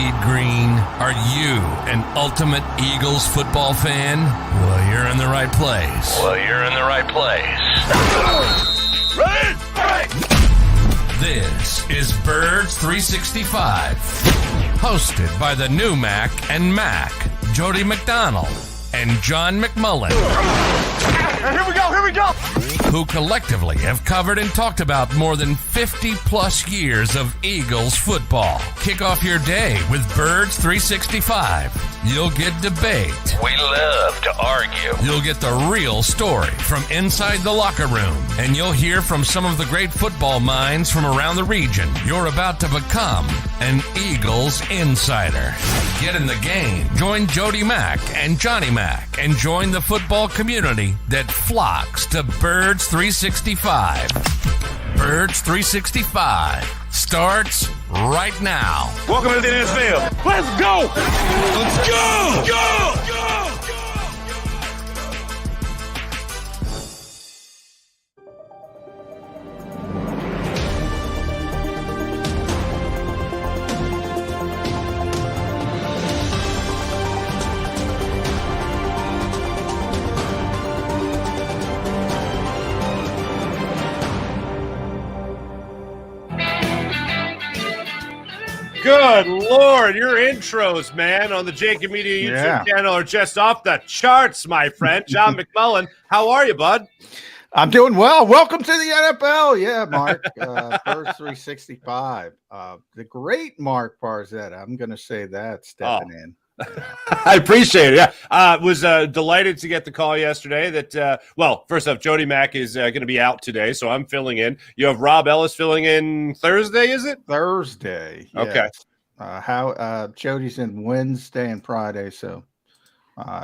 bleed green? Are you an ultimate Eagles football fan? Well, you're in the right place. This is Birds 365, hosted by the new Mac and Mac, Jody McDonald and John McMullen. Here we go. Who collectively have covered and talked about more than 50 plus years of Eagles football. Kick off your day with Birds 365. You'll get debate. We love to argue. You'll get the real story from inside the locker room. And you'll hear from some of the great football minds from around the region. You're about to become an Eagles insider. Get in the game. Join Jody Mack and Johnny Mack and join the football community that flocks to Birds 365. Birds 365 starts right now. Welcome to the NFL. Let's go. Let's go. Go. Good Lord, your intros, man, on the JAKIB Media YouTube channel are just off the charts, my friend. John McMullen, how are you, bud? I'm doing well. Welcome to the NFL. Yeah, Mark. First 365. The great Mark Barzetta. I'm going to say that stepping in. I appreciate it. Yeah, was delighted to get the call yesterday that, first off, Jody Mack is going to be out today, so I'm filling in. You have Rob Ellis filling in Thursday, is it? Thursday. Yes. Okay. Jody's in Wednesday and Friday, so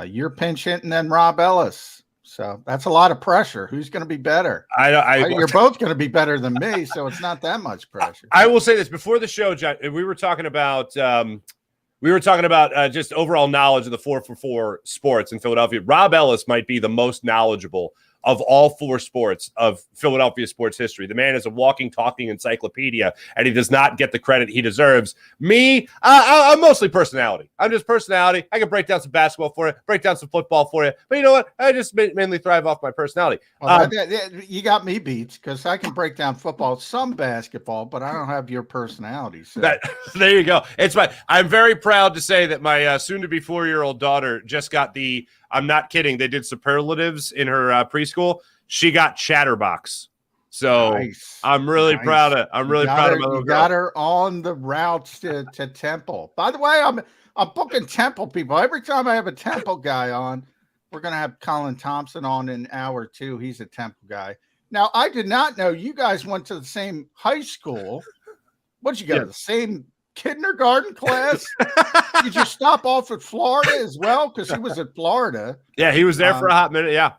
you're pinch hitting then Rob Ellis. So that's a lot of pressure. Who's going to be better? You're both going to be better than me, so it's not that much pressure. I will say this before the show, John. We were talking about. Just overall knowledge of the 4for4 sports in Philadelphia. Rob Ellis might be the most knowledgeable of all four sports of Philadelphia sports history. The man is a walking, talking encyclopedia, and he does not get the credit he deserves. Me, I'm mostly personality. I'm just personality. I can break down some basketball for you, break down some football for you. But you know what? I just mainly thrive off my personality. Well, you got me beat because I can break down football, some basketball, but I don't have your personality. So. There you go. I'm very proud to say that my soon-to-be 4-year-old daughter just got I'm not kidding. They did superlatives in her preschool. She got Chatterbox. So nice. I'm really proud of. I'm really proud of my little girl. Got her on the routes to Temple. By the way, I'm booking Temple people every time I have a Temple guy on. We're gonna have Colin Thompson on in hour 2. He's a Temple guy. Now I did not know you guys went to the same high school. What'd you go to the same kindergarten class? Did you stop off at Florida as well? Because he was at Florida. Yeah, he was there for a hot minute. Yeah.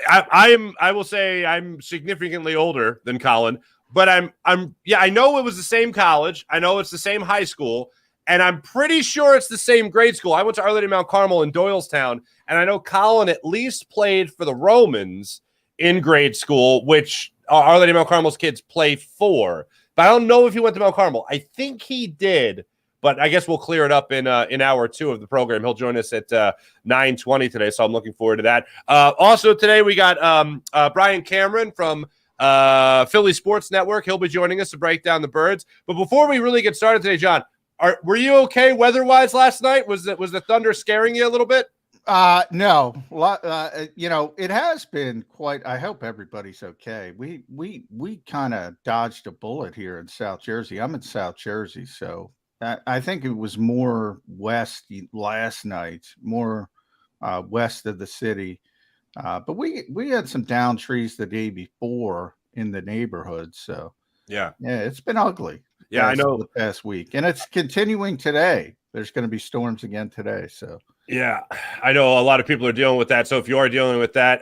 I will say I'm significantly older than Colin, but I know it was the same college. I know it's the same high school, and I'm pretty sure it's the same grade school. I went to Our Lady of Mount Carmel in Doylestown, and I know Colin at least played for the Romans in grade school, which Our Lady of Mount Carmel's kids play for. But I don't know if he went to Mount Carmel. I think he did, but I guess we'll clear it up in hour 2 of the program. He'll join us at 9:20 today, so I'm looking forward to that. Also today we got Brian Cameron from Philly Sports Network. He'll be joining us to break down the Birds. But before we really get started today, John, were you okay weather-wise last night? Was the thunder scaring you a little bit? No, it has been quite. I hope everybody's okay. We kind of dodged a bullet here in South Jersey. I'm in South Jersey, so I think it was more west last night, more west of the city. But we had some down trees the day before in the neighborhood. So yeah, it's been ugly. Yeah, I know the past week, and it's continuing today. There's going to be storms again today. So. Yeah, I know a lot of people are dealing with that. So if you are dealing with that,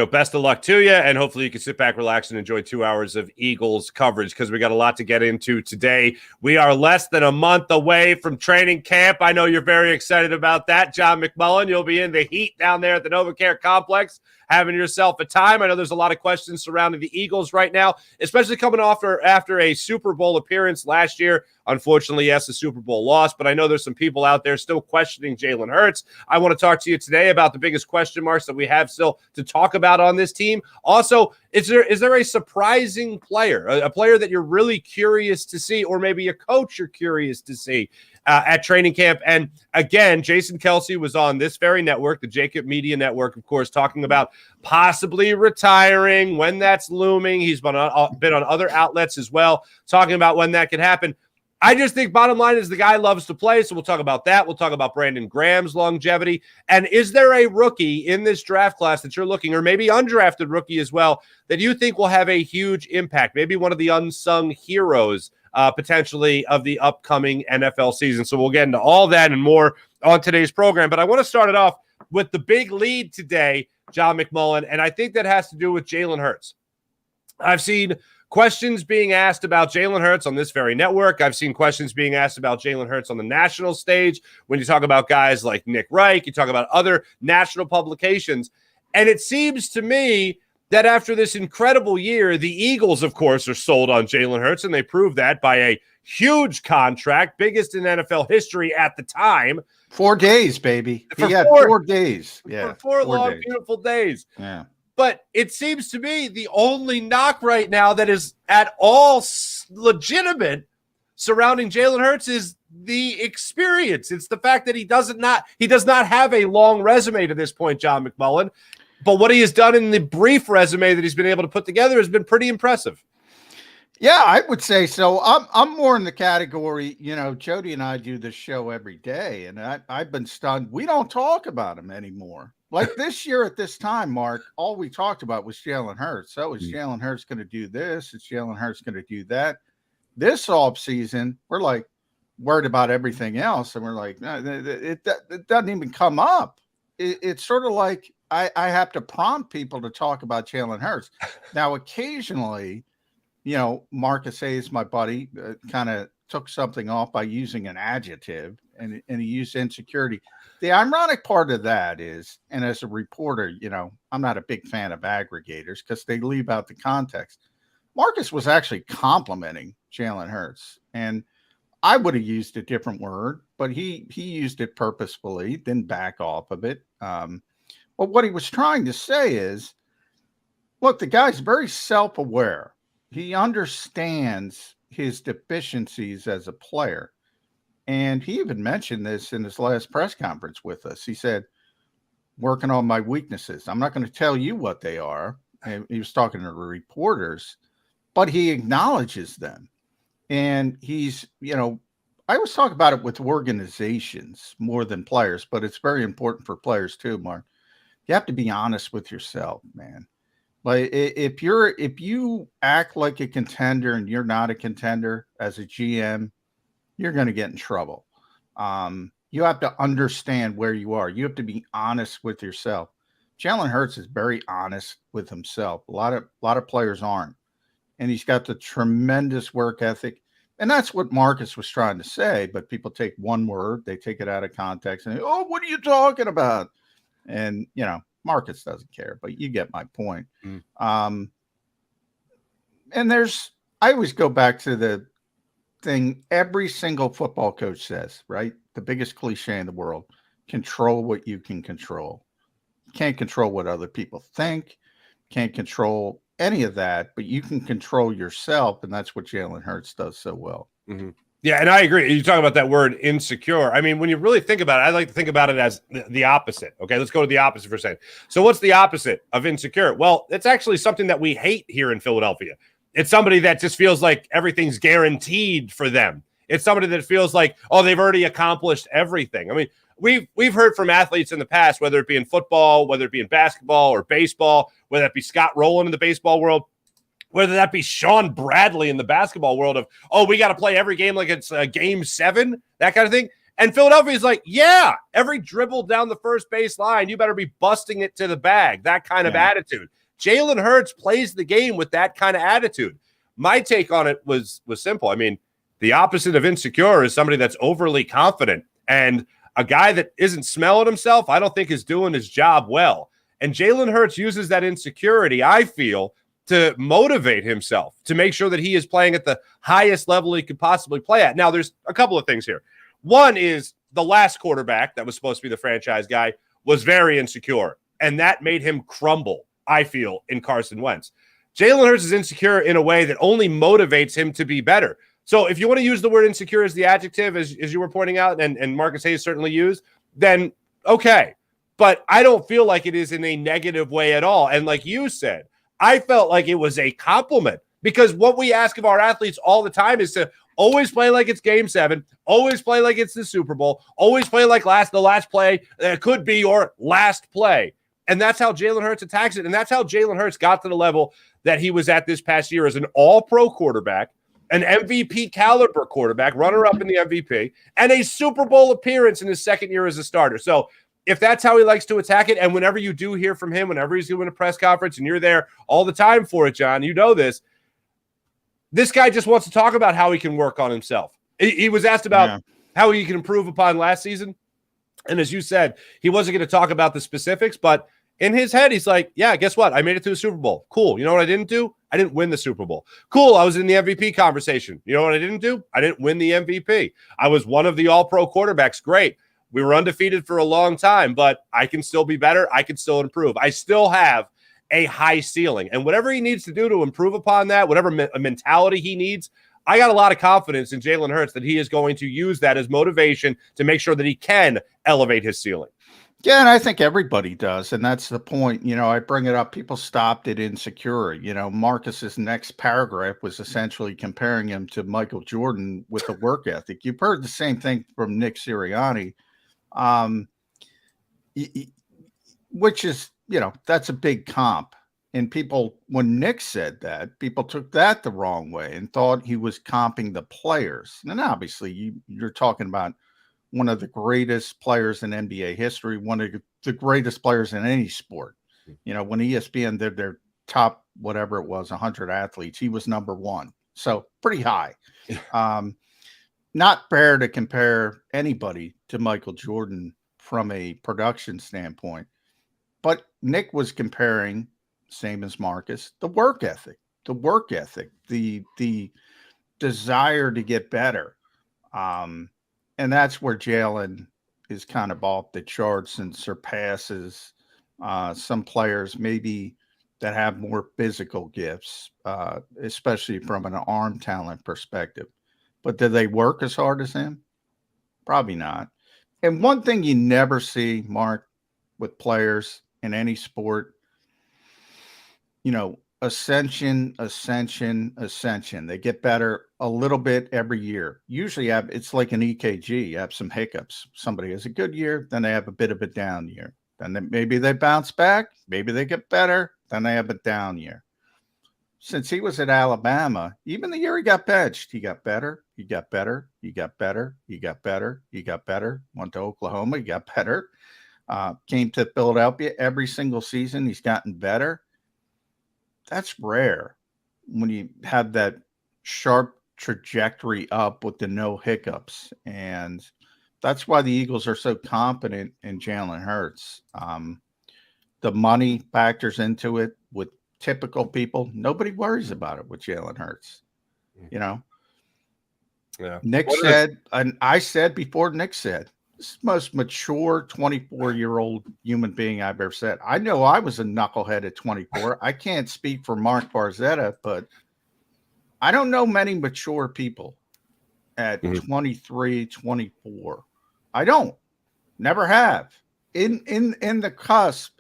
best of luck to you. And hopefully you can sit back, relax, and enjoy 2 hours of Eagles coverage because we got a lot to get into today. We are less than a month away from training camp. I know you're very excited about that. John McMullen, you'll be in the heat down there at the NovaCare Complex having yourself a time. I know there's a lot of questions surrounding the Eagles right now, especially coming after a Super Bowl appearance last year. Unfortunately, yes, a Super Bowl loss, but I know there's some people out there still questioning Jalen Hurts. I want to talk to you today about the biggest question marks that we have still to talk about on this team. Also, is there a surprising player, a player that you're really curious to see, or maybe a coach you're curious to see at training camp? And again, Jason Kelce was on this very network, the JAKIB Media Network, of course, talking about possibly retiring, when that's looming. He's been on other outlets as well, talking about when that could happen. I just think bottom line is the guy loves to play, so we'll talk about that. We'll talk about Brandon Graham's longevity. And is there a rookie in this draft class that you're looking, or maybe undrafted rookie as well, that you think will have a huge impact, maybe one of the unsung heroes potentially of the upcoming NFL season? So we'll get into all that and more on today's program. But I want to start it off with the big lead today, John McMullen, and I think that has to do with Jalen Hurts. I've seen questions being asked about Jalen Hurts on this very network. I've seen questions being asked about Jalen Hurts on the national stage. When you talk about guys like Nick Reich, you talk about other national publications. And it seems to me that after this incredible year, the Eagles, of course, are sold on Jalen Hurts, and they proved that by a huge contract, biggest in NFL history at the time. 4 days, baby. He had 4 days. Yeah. For 4 long, days. Beautiful days. Yeah. But it seems to me the only knock right now that is at all legitimate surrounding Jalen Hurts is the experience. It's the fact that he does not have a long resume to this point, John McMullen. But what he has done in the brief resume that he's been able to put together has been pretty impressive. Yeah, I would say so. I'm more in the category, Jody and I do this show every day, and I've been stunned. We don't talk about him anymore. Like this year at this time, Mark, all we talked about was Jalen Hurts. So is Jalen Hurts going to do this? Is Jalen Hurts going to do that? This offseason, we're like worried about everything else. And we're like, no, it doesn't even come up. It's sort of like I have to prompt people to talk about Jalen Hurts. Now, occasionally, Marcus Hayes, my buddy, kind of took something off by using an adjective, and he used insecurity. The ironic part of that is, and as a reporter, I'm not a big fan of aggregators because they leave out the context. Marcus was actually complimenting Jalen Hurts, and I would have used a different word, but he used it purposefully, then back off of it. But what he was trying to say is, look, the guy's very self-aware. He understands his deficiencies as a player. And he even mentioned this in his last press conference with us. He said, working on my weaknesses. I'm not going to tell you what they are. And he was talking to the reporters, but he acknowledges them. And he's, I always talk about it with organizations more than players, but it's very important for players too, Mark. You have to be honest with yourself, man. Like if you act like a contender and you're not a contender as a GM, you're going to get in trouble. You have to understand where you are. You have to be honest with yourself. Jalen Hurts is very honest with himself. A lot of players aren't. And he's got the tremendous work ethic. And that's what Marcus was trying to say. But people take one word, they take it out of context, and what are you talking about? And, Marcus doesn't care, but you get my point. And I always go back to the thing every single football coach says, right? The biggest cliche in the world: control what you can control. You can't control what other people think, can't control any of that, but you can control yourself, and that's what Jalen Hurts does so well. Mm-hmm. Yeah, and I agree. You talk about that word insecure. I mean, when you really think about it, I like to think about it as the opposite. Okay, let's go to the opposite for a second. So what's the opposite of insecure? Well, it's actually something that we hate here in Philadelphia. It's somebody that just feels like everything's guaranteed for them. It's somebody that feels like, they've already accomplished everything. I mean, we've heard from athletes in the past, whether it be in football, whether it be in basketball or baseball, whether it be Scott Rowland in the baseball world, whether that be Sean Bradley in the basketball world of, we got to play every game like it's game 7, that kind of thing. And Philadelphia's like, yeah, every dribble down the first base line, you better be busting it to the bag, that kind of attitude. Jalen Hurts plays the game with that kind of attitude. My take on it was simple. I mean, the opposite of insecure is somebody that's overly confident, and a guy that isn't smelling himself, I don't think is doing his job well. And Jalen Hurts uses that insecurity, I feel, to motivate himself, to make sure that he is playing at the highest level he could possibly play at. Now, there's a couple of things here. One is the last quarterback that was supposed to be the franchise guy was very insecure, and that made him crumble, I feel, in Carson Wentz. Jalen Hurts is insecure in a way that only motivates him to be better. So if you want to use the word insecure as the adjective, as you were pointing out, and Marcus Hayes certainly used, then okay. But I don't feel like it is in a negative way at all. And like you said, I felt like it was a compliment, because what we ask of our athletes all the time is to always play like it's game 7, always play like it's the Super Bowl, always play like the last play could be your last play. And that's how Jalen Hurts attacks it. And that's how Jalen Hurts got to the level that he was at this past year as an all-pro quarterback, an MVP caliber quarterback, runner-up in the MVP, and a Super Bowl appearance in his second year as a starter. So if that's how he likes to attack it, and whenever you do hear from him, whenever he's doing a press conference and you're there all the time for it, John, you know this guy just wants to talk about how he can work on himself. He was asked about how he can improve upon last season. And as you said, he wasn't going to talk about the specifics, but in his head, he's like, yeah, guess what? I made it to the Super Bowl. Cool. You know what I didn't do? I didn't win the Super Bowl. Cool. I was in the MVP conversation. You know what I didn't do? I didn't win the MVP. I was one of the all-pro quarterbacks. Great. We were undefeated for a long time, but I can still be better. I can still improve. I still have a high ceiling. And whatever he needs to do to improve upon that, whatever mentality he needs, I got a lot of confidence in Jalen Hurts that he is going to use that as motivation to make sure that he can elevate his ceiling. Yeah, and I think everybody does, and that's the point. You know, I bring it up. People stopped at insecure. You know, Marcus's next paragraph was essentially comparing him to Michael Jordan with the work ethic. You've heard the same thing from Nick Sirianni, which is, you know, that's a big comp. And people, when Nick said that, people took that the wrong way and thought he was comping the players. And obviously, you're talking about one of the greatest players in NBA history, one of the greatest players in any sport. You know, when ESPN did their top, whatever it was, 100 athletes, he was number 1. So pretty high. Not fair to compare anybody to Michael Jordan from a production standpoint. But Nick was comparing, same as Marcus, the work ethic, the desire to get better. And that's where Jalen is kind of off the charts and surpasses some players maybe that have more physical gifts, especially from an arm talent perspective. But do they work as hard as him? Probably not. And one thing you never see, Mark, with players in any sport, you know, ascension. They get better a little bit every year. Usually it's like an EKG. You have some hiccups. Somebody has a good year, then they have a bit of a down year. Then maybe they bounce back. Maybe they get better. Then they have a down year. Since he was at Alabama, even the year he got benched, he got better. He got better. He got better. He got better. He got better. Went to Oklahoma. He got better. Came to Philadelphia every single season. He's gotten better. That's rare when you have that sharp trajectory up with the no hiccups. And that's why the Eagles are so confident in Jalen Hurts. The money factors into it with typical people. Nobody worries about it with Jalen Hurts. You know? Yeah. Nick said, and I said before Nick said, this is the most mature 24-year-old human being I've ever said. I know I was a knucklehead at 24. I can't speak for Mark Barzetta, but I don't know many mature people at 23, 24. I don't. Never have. In the cusp,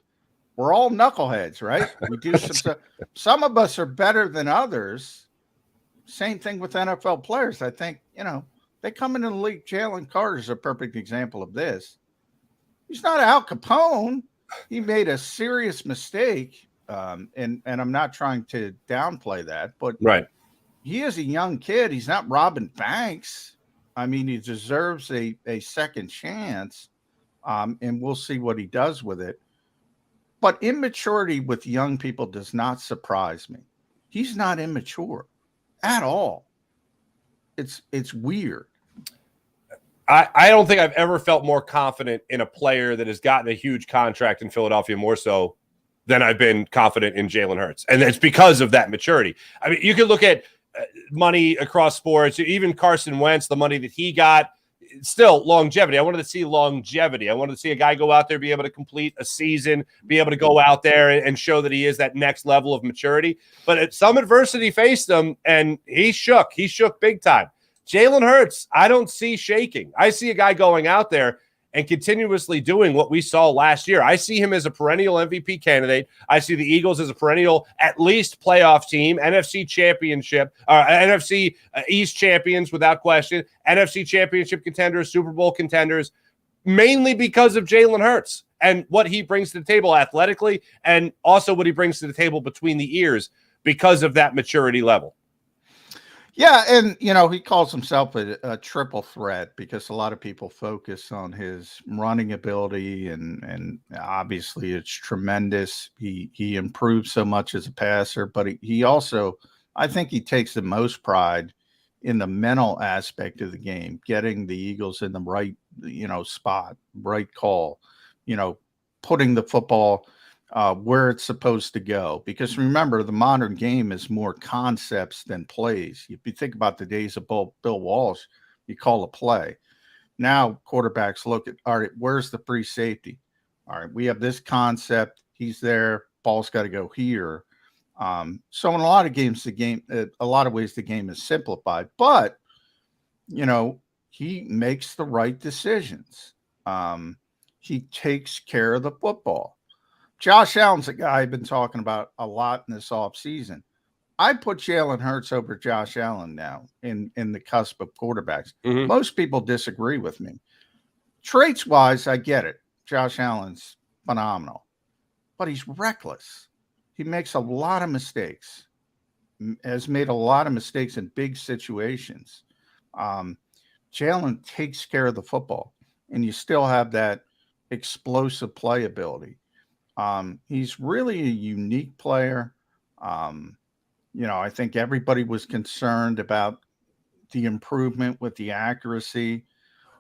we're all knuckleheads, right? We do some stuff. Some of us are better than others. Same thing with NFL players. I think, you know, they come into the league. Jalen Carter is a perfect example of this. He's not Al Capone. He made a serious mistake, and I'm not trying to downplay that, but right. He is a young kid. He's not robbing banks. I mean, he deserves a second chance, and we'll see what he does with it. But immaturity with young people does not surprise me. He's not immature at all. It's weird. I don't think I've ever felt more confident in a player that has gotten a huge contract in Philadelphia, more so than I've been confident in Jalen Hurts. And it's because of that maturity. I mean, you can look at money across sports, even Carson Wentz, the money that he got, still longevity. I wanted to see longevity. I wanted to see a guy go out there, be able to complete a season, be able to go out there and show that he is that next level of maturity. But some adversity faced him, and he shook. He shook big time. Jalen Hurts, I don't see shaking. I see a guy going out there and continuously doing what we saw last year. I see him as a perennial MVP candidate. I see the Eagles as a perennial, at least playoff team, NFC championship, NFC East champions without question, NFC championship contenders, Super Bowl contenders, mainly because of Jalen Hurts and what he brings to the table athletically, and also what he brings to the table between the ears because of that maturity level. Yeah, and, he calls himself a triple threat because a lot of people focus on his running ability, and obviously it's tremendous. He improves so much as a passer, but he also, I think he takes the most pride in the mental aspect of the game, getting the Eagles in the right, spot, right call, putting the football where it's supposed to go. Because remember, the modern game is more concepts than plays. If you think about the days of Bill Walsh, you call a play. Now quarterbacks look at, all right, where's the free safety? All right, we have this concept. He's there. Ball's got to go here. So in a lot of games, a lot of ways, the game is simplified. But, he makes the right decisions. He takes care of the football. Josh Allen's a guy I've been talking about a lot in this offseason. I put Jalen Hurts over Josh Allen now in the cusp of quarterbacks. Mm-hmm. Most people disagree with me. Traits-wise, I get it. Josh Allen's phenomenal. But he's reckless. He makes a lot of mistakes. Has made a lot of mistakes in big situations. Jalen takes care of the football. And you still have that explosive playability. He's really a unique player. I think everybody was concerned about the improvement with the accuracy,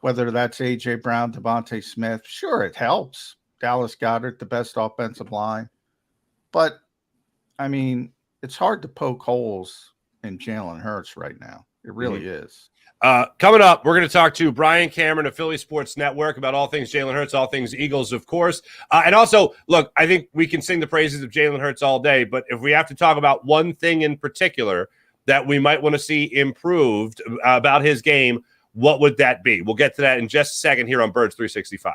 whether that's A.J. Brown, Devontae Smith. Sure, it helps. Dallas Goedert, the best offensive line. But, it's hard to poke holes in Jalen Hurts right now. It really is. Coming up, we're going to talk to Brian Cameron of Philly Sports Network about all things Jalen Hurts, all things Eagles, of course. And also, look, I think we can sing the praises of Jalen Hurts all day, but if we have to talk about one thing in particular that we might want to see improved about his game, what would that be? We'll get to that in just a second here on Birds 365.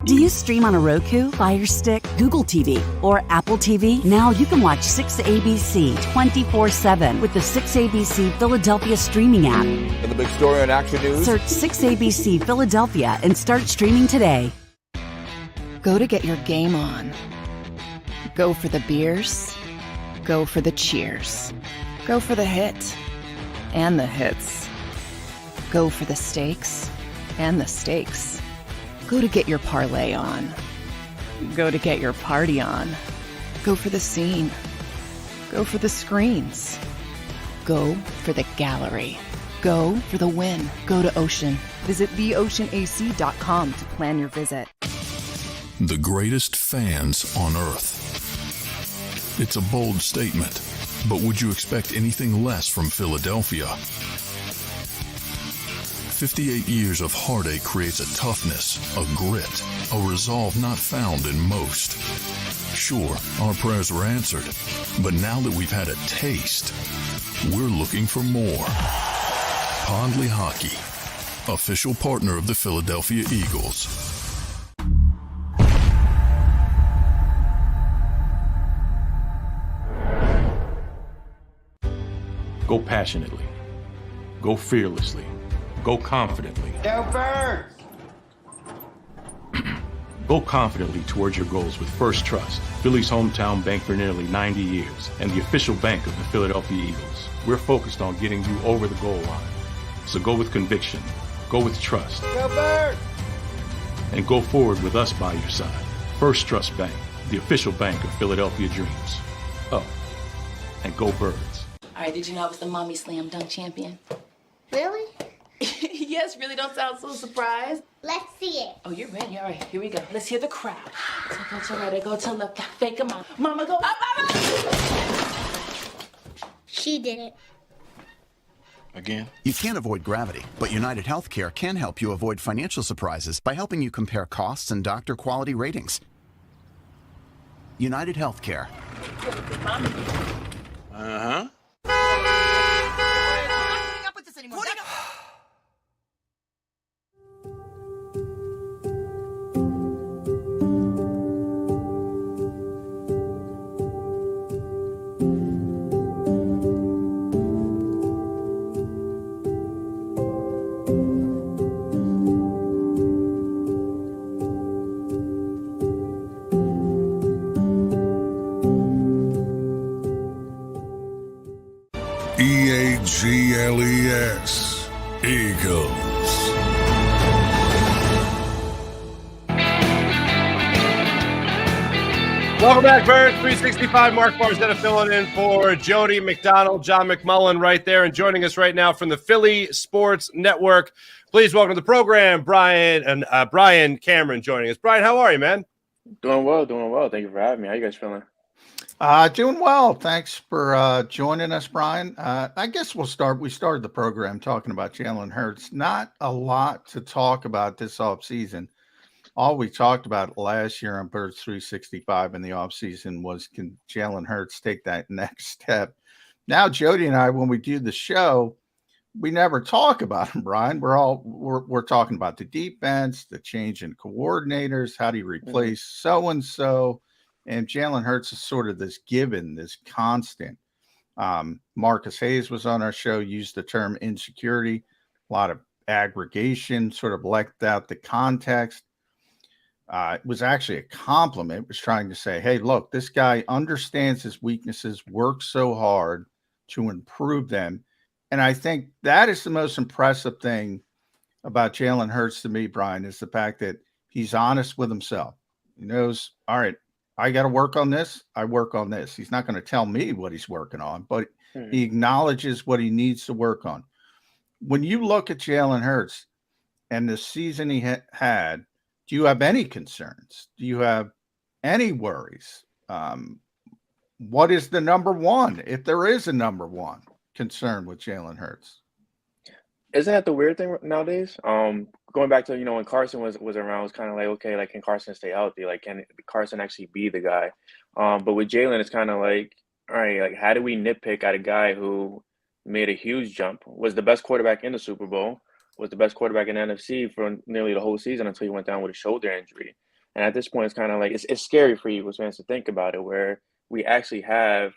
Do you stream on a Roku, Fire Stick, Google TV, or Apple TV? Now you can watch 6ABC 24/7 with the 6ABC Philadelphia streaming app. And the big story on Action News? Search 6ABC Philadelphia and start streaming today. Go to get your game on. Go for the beers. Go for the cheers. Go for the hit and the hits. Go for the stakes and the stakes. Go to get your parlay on. Go to get your party on. Go for the scene. Go for the screens. Go for the gallery. Go for the win. Go to Ocean. Visit theoceanac.com to plan your visit. The greatest fans on earth. It's a bold statement, but would you expect anything less from Philadelphia? 58 years of heartache creates a toughness, a grit, a resolve not found in most. Sure, our prayers were answered, but now that we've had a taste, we're looking for more. Pondley Hockey, official partner of the Philadelphia Eagles. Go passionately. Go fearlessly. Go confidently. Go Birds! Go confidently towards your goals with First Trust, Philly's hometown bank for nearly 90 years, and the official bank of the Philadelphia Eagles. We're focused on getting you over the goal line. So go with conviction. Go with trust. Go Birds! And go forward with us by your side. First Trust Bank, the official bank of Philadelphia dreams. Oh, and go Birds. All right, did you know I was the mommy slam dunk champion? Really? Yes, really don't sound so surprised. Let's see it. Oh, you're ready. All right, here we go. Let's hear the crowd. So go to right, go to left, fake a mama. Mama, go up, mama! She did it. Again? You can't avoid gravity, but United Healthcare can help you avoid financial surprises by helping you compare costs and doctor quality ratings. United Healthcare. Uh-huh. EAGLES, Eagles. Welcome back, Birds 365. Mark Barzetta filling in for Jody McDonald, John McMullen right there, and joining us right now from the Philly Sports Network. Please welcome to the program, Brian Cameron joining us. Brian, how are you, man? Doing well. Thank you for having me. How you guys feeling? Doing well. Thanks for joining us, Brian. I guess we started the program talking about Jalen Hurts. Not a lot to talk about this offseason. All we talked about last year on Birds 365 in the offseason was, can Jalen Hurts take that next step? Now, Jody and I, when we do the show, we never talk about him, Brian. We're talking about the defense, the change in coordinators, how do you replace so-and-so? And Jalen Hurts is sort of this given, this constant. Marcus Hayes was on our show, used the term insecurity, a lot of aggregation, sort of left out the context. It was actually a compliment. It was trying to say, hey, look, this guy understands his weaknesses, works so hard to improve them. And I think that is the most impressive thing about Jalen Hurts to me, Brian, is the fact that he's honest with himself. He knows, all right, I got to work on this. I work on this. He's not going to tell me what he's working on, but he acknowledges what he needs to work on. When you look at Jalen Hurts and the season he had, do you have any concerns? Do you have any worries? What is the number one, if there is a number one concern with Jalen Hurts? Isn't that the weird thing nowadays? Going back to, when Carson was around, it was kind of like, okay, like, can Carson stay healthy? Like, can Carson actually be the guy? But with Jalen, it's kind of like, all right, like, how do we nitpick at a guy who made a huge jump, was the best quarterback in the Super Bowl, was the best quarterback in the NFC for nearly the whole season until he went down with a shoulder injury. And at this point, it's kind of like, it's scary for Eagles fans to think about it, where we actually have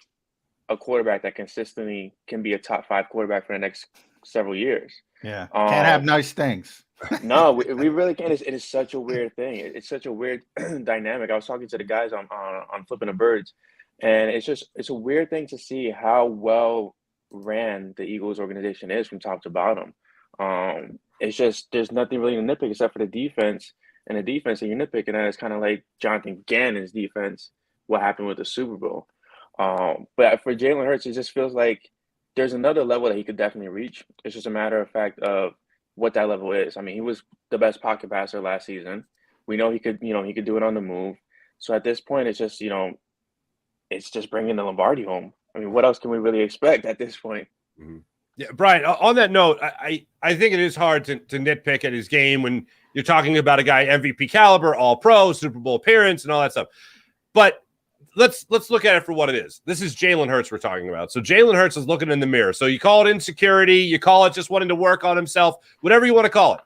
a quarterback that consistently can be a top 5 quarterback for the next several years. Yeah, can't have nice things. No, we really can't. It is such a weird thing. It's such a weird dynamic. I was talking to the guys on Flipping the Birds, and it's a weird thing to see how well ran the Eagles organization is from top to bottom. It's just, there's nothing really to nitpick except for the defense. And the defense that you're nitpicking at is kind of like Jonathan Gannon's defense, what happened with the Super Bowl. But for Jalen Hurts, it just feels like there's another level that he could definitely reach. It's just a matter of fact of what that level is. I mean, he was the best pocket passer last season. We know he could do it on the move. So at this point, it's just, it's just bringing the Lombardi home. I mean, what else can we really expect at this point? Mm-hmm. Yeah, Brian, on that note, I think it is hard to nitpick at his game when you're talking about a guy MVP caliber, all pro, Super Bowl appearance, and all that stuff. But let's look at it for what it is. This is Jalen Hurts we're talking about. So Jalen Hurts is looking in the mirror. So you call it insecurity, you call it just wanting to work on himself, whatever you want to call it.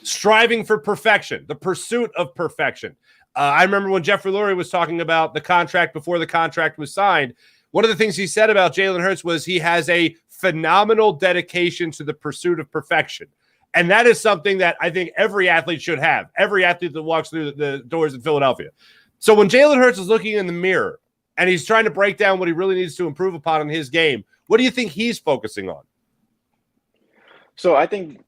Striving for perfection, the pursuit of perfection. I remember when Jeffrey Lurie was talking about the contract before the contract was signed. One of the things he said about Jalen Hurts was he has a phenomenal dedication to the pursuit of perfection. And that is something that I think every athlete should have, every athlete that walks through the doors in Philadelphia. So when Jalen Hurts is looking in the mirror and he's trying to break down what he really needs to improve upon in his game, what do you think he's focusing on? So I think,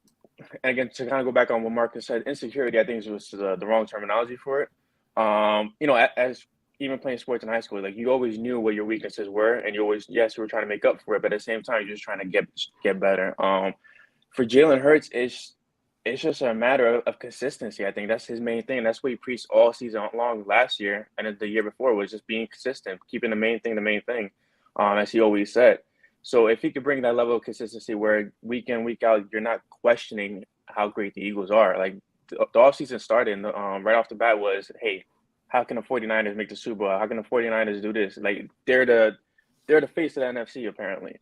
and again, to kind of go back on what Marcus said, insecurity, I think was the wrong terminology for it. As even playing sports in high school, like, you always knew what your weaknesses were, and you always, yes, you were trying to make up for it, but at the same time, you're just trying to get better. For Jalen Hurts, it's it's just a matter of consistency. I think that's his main thing. That's what he preached all season long last year and the year before, was just being consistent, keeping the main thing, as he always said. So if he could bring that level of consistency where week in, week out, you're not questioning how great the Eagles are. Like the offseason started, right off the bat was, hey, how can the 49ers make the Super Bowl? How can the 49ers do this? Like they're the face of the NFC apparently.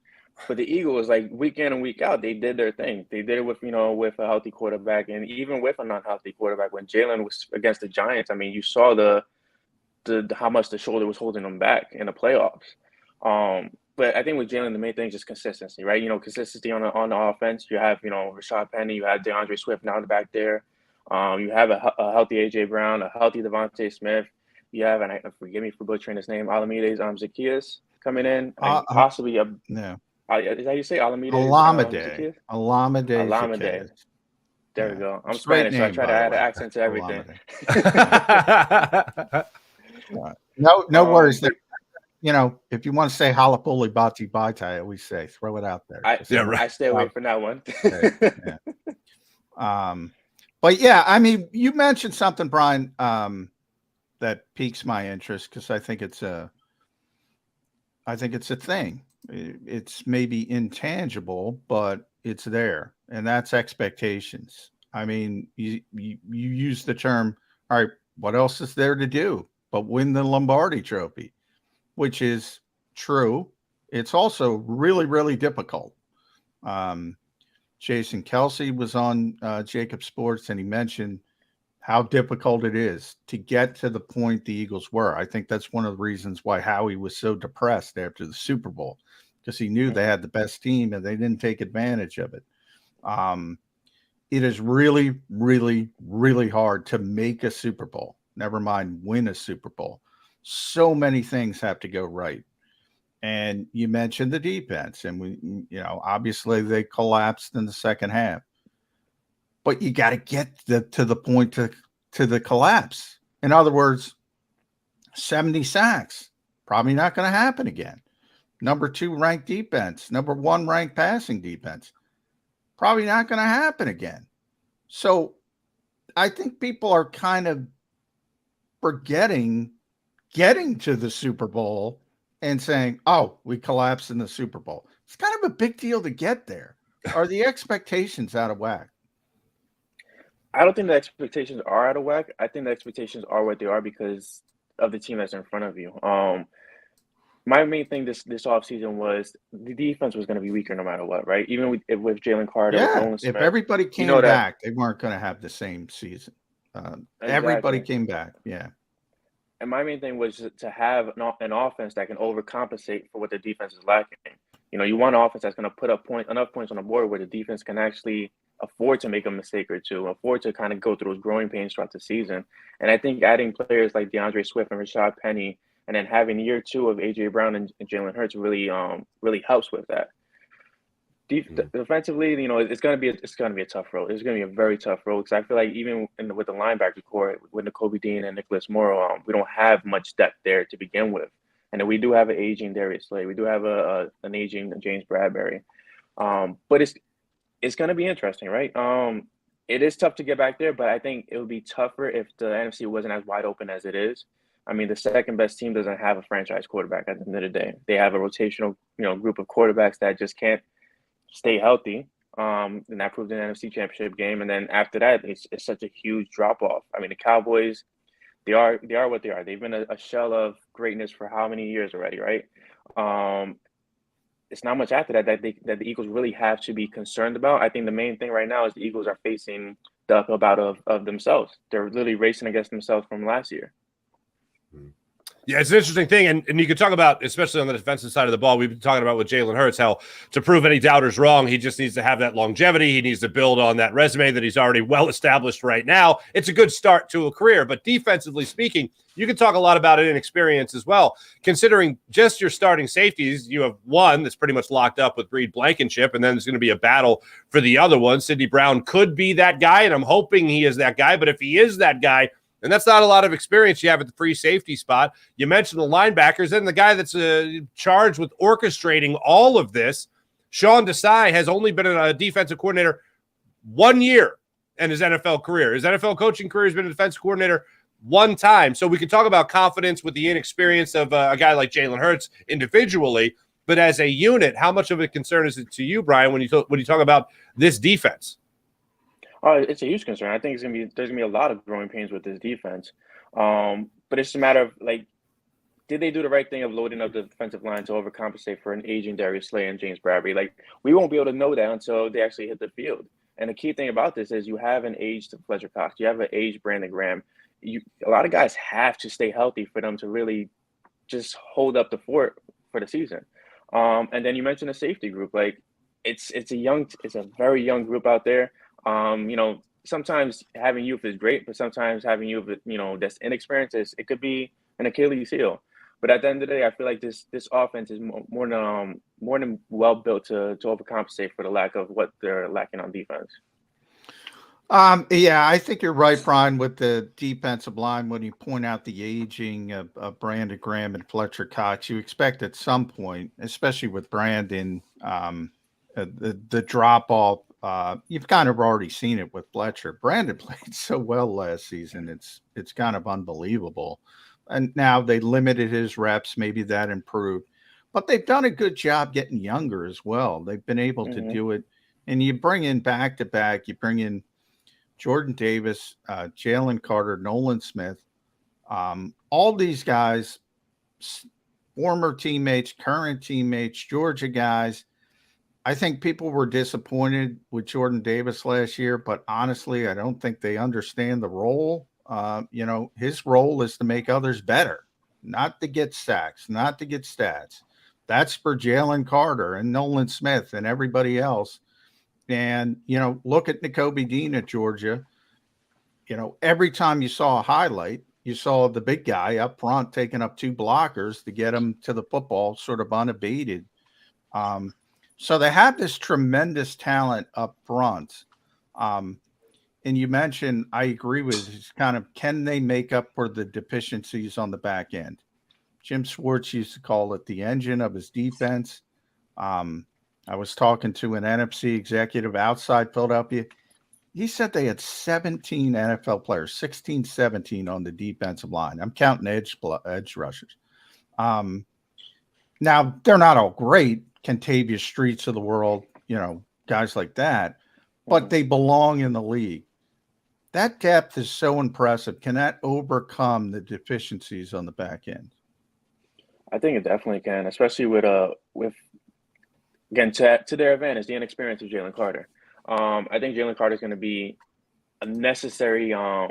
But the Eagles, like week in and week out, they did their thing. They did it with with a healthy quarterback, and even with a non-healthy quarterback. When Jalen was against the Giants, I mean, you saw the how much the shoulder was holding them back in the playoffs. But I think with Jalen, the main thing is just consistency, right? Consistency on the offense. You have Rashad Penny, you have DeAndre Swift now in the back there. You have a healthy AJ Brown, a healthy Devontae Smith. You have, and forgive me for butchering his name, Alamide's Zacchaeus coming in, possibly a no. Is that how you say Alameda? Alameda. There we go. I'm Spanish, so I try to add an accent to everything. No worries. If you want to say halapuli bati bati, I always say throw it out there. I stay away from that one. But yeah, I mean, you mentioned something, Brian, that piques my interest because I think it's a thing. It's maybe intangible, but it's there, and that's expectations. I mean, you use the term, all right, what else is there to do but win the Lombardi Trophy, which is true. It's also really, really difficult. Jason Kelsey was on JAKIB Sports, and he mentioned how difficult it is to get to the point the Eagles were. I think that's one of the reasons why Howie was so depressed after the Super Bowl, because he knew they had the best team and they didn't take advantage of it. It is really, really, really hard to make a Super Bowl, never mind win a Super Bowl. So many things have to go right. And you mentioned the defense, and obviously they collapsed in the second half. But you got to get to the point to the collapse. In other words, 70 sacks, probably not going to happen again. Number 2 ranked defense, number 1 ranked passing defense, probably not going to happen again. So I think people are kind of forgetting getting to the Super Bowl and saying, oh, we collapsed in the Super Bowl. It's kind of a big deal to get there. Are the expectations out of whack? I don't think the expectations are out of whack. I think the expectations are what they are because of the team that's in front of you. My main thing this offseason was the defense was going to be weaker no matter what, right? Even with Jalen Carter. Yeah, if everybody came back, they weren't going to have the same season. Exactly. Everybody came back, yeah. And my main thing was to have an offense that can overcompensate for what the defense is lacking. You want an offense that's going to put up enough points on the board where the defense can actually afford to make a mistake or two, afford to kind of go through those growing pains throughout the season. And I think adding players like DeAndre Swift and Rashad Penny, and then having year 2 of AJ Brown and Jalen Hurts really helps with that. Defensively, it's gonna be a tough road. It's gonna be a very tough road because I feel like even with the linebacker core, with Nakobe Dean and Nicholas Morrow, we don't have much depth there to begin with. And then we do have an aging Darius Slay. We do have an aging James Bradbury. But it's gonna be interesting, right? It is tough to get back there, but I think it would be tougher if the NFC wasn't as wide open as it is. I mean, the second best team doesn't have a franchise quarterback at the end of the day. They have a rotational, group of quarterbacks that just can't stay healthy. And that proved in the NFC Championship game. And then after that, it's such a huge drop off. I mean, the Cowboys, they are what they are. They've been a shell of greatness for how many years already, right? It's not much after that the Eagles really have to be concerned about. I think the main thing right now is the Eagles are facing the uphill battle of themselves. They're literally racing against themselves from last year. Yeah, it's an interesting thing. And you could talk about, especially on the defensive side of the ball, we've been talking about with Jalen Hurts, how to prove any doubters wrong, he just needs to have that longevity. He needs to build on that resume that he's already well established right now. It's a good start to a career. But defensively speaking, you can talk a lot about inexperience as well. Considering just your starting safeties, you have one that's pretty much locked up with Reed Blankenship, and then there's going to be a battle for the other one. Sidney Brown could be that guy, and I'm hoping he is that guy. But if he is that guy, and that's not a lot of experience you have at the free safety spot. You mentioned the linebackers, and the guy that's charged with orchestrating all of this, Sean Desai, has only been a defensive coordinator 1 year. in his NFL career. His NFL coaching career has been a defensive coordinator one time. So we can talk about confidence with the inexperience of a guy like Jalen Hurts individually, but as a unit, how much of a concern is it to you, Brian, when you talk about this defense? Oh, it's a huge concern. I think there's gonna be a lot of growing pains with this defense. But it's a matter of, like, did they do the right thing of loading up the defensive line to overcompensate for an aging Darius Slay and James Bradbury? Like, we won't be able to know that until they actually hit the field. And the key thing about this is you have an aged Fletcher Cox, you have an aged Brandon Graham. A lot of guys have to stay healthy for them to really just hold up the fort for the season. And then you mentioned the safety group. Like, it's a very young group out there. Sometimes having youth is great, but sometimes having youth, that's inexperienced, it could be an Achilles heel. But at the end of the day, I feel like this offense is more than well built to overcompensate for the lack of what they're lacking on defense. Yeah, I think you're right, Brian, with the defensive line. When you point out the aging of Brandon Graham and Fletcher Cox, you expect at some point, especially with Brandon, the drop off. You've kind of already seen it with Fletcher. Brandon played so well last season; it's kind of unbelievable. And now they limited his reps. Maybe that improved, but they've done a good job getting younger as well. They've been able to do it, and you bring in back to back. You bring in Jordan Davis, Jalen Carter, Nolan Smith, all these guys, former teammates, current teammates, Georgia guys. I think people were disappointed with Jordan Davis last year, but honestly, I don't think they understand the role. His role is to make others better, not to get sacks, not to get stats. That's for Jalen Carter and Nolan Smith and everybody else. And, look at Nakobe Dean at Georgia. Every time you saw a highlight, you saw the big guy up front taking up two blockers to get him to the football sort of unabated. So they have this tremendous talent up front. And you mentioned, I agree with, it's kind of, can they make up for the deficiencies on the back end? Jim Schwartz used to call it the engine of his defense. I was talking to an NFC executive outside Philadelphia. He said they had 17 NFL players, 16, 17 on the defensive line. I'm counting edge rushers. Now, they're not all great, Kentavious Streets of the world, guys like that, but they belong in the league. That depth is so impressive. Can that overcome the deficiencies on the back end? I think it definitely can, especially with again, to their advantage, the inexperience of Jalen Carter. I think Jalen Carter is going to be a necessary, how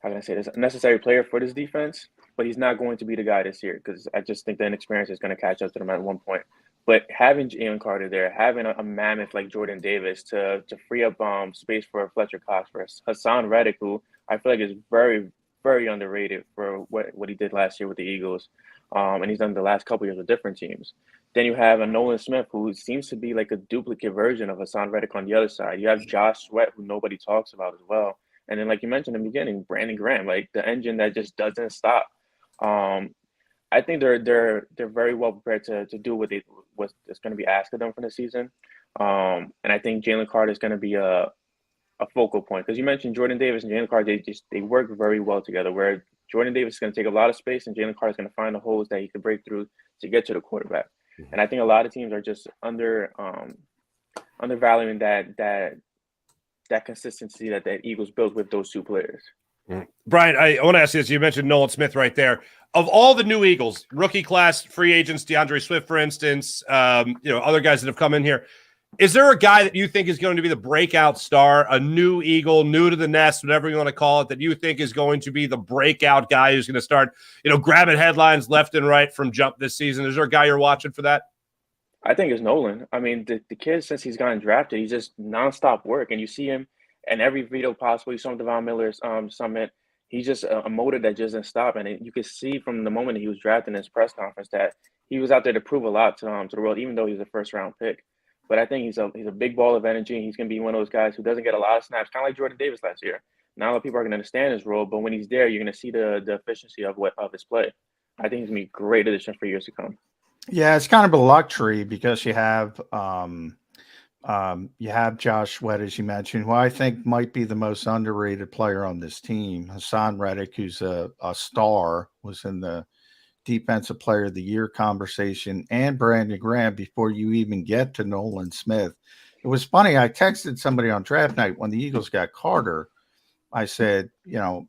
can I say this, a necessary player for this defense, but he's not going to be the guy this year because I just think the inexperience is going to catch up to them at one point. But having Jalen Carter there, having a mammoth like Jordan Davis to free up space for Fletcher Cox, for Hassan Reddick, who I feel like is very, very underrated for what he did last year with the Eagles, and he's done the last couple years with different teams. Then you have a Nolan Smith, who seems to be like a duplicate version of Hassan Reddick on the other side. You have Josh Sweat, who nobody talks about as well. And then, like you mentioned in the beginning, Brandon Graham, like the engine that just doesn't stop. I think they're very well prepared to do what's going to be asked of them for the season. And I think Jalen Carter is going to be a focal point, because you mentioned Jordan Davis and Jalen Carter, they work very well together, where Jordan Davis is going to take a lot of space and Jalen Carter is going to find the holes that he can break through to get to the quarterback. And I think a lot of teams are just undervaluing that consistency that Eagles built with those two players. Brian, I want to ask you this. You mentioned Nolan Smith right there. Of all the new Eagles, rookie class, free agents, DeAndre Swift, for instance, other guys that have come in here, is there a guy that you think is going to be the breakout star, a new Eagle, new to the nest, whatever you want to call it, that you think is going to be the breakout guy who's going to start, grabbing headlines left and right from jump this season? Is there a guy you're watching for that? I think it's Nolan. I mean, the kid, since he's gotten drafted, he's just nonstop work, and you see him in every video possible. You saw him Devon Miller's summit. He's just a motor that just doesn't stop, and you could see from the moment he was drafted in his press conference that he was out there to prove a lot to the world, even though he was a first-round pick. But I think he's a big ball of energy. He's going to be one of those guys who doesn't get a lot of snaps, kind of like Jordan Davis last year. Not a lot of people are going to understand his role, but when he's there, you're going to see the efficiency of his play. I think he's going to be a great addition for years to come. Yeah, it's kind of a luxury because you have You have Josh Sweat, as you mentioned, who I think might be the most underrated player on this team. Hassan Reddick, who's a star, was in the Defensive Player of the Year conversation, and Brandon Graham before you even get to Nolan Smith. It was funny. I texted somebody on draft night when the Eagles got Carter. I said, what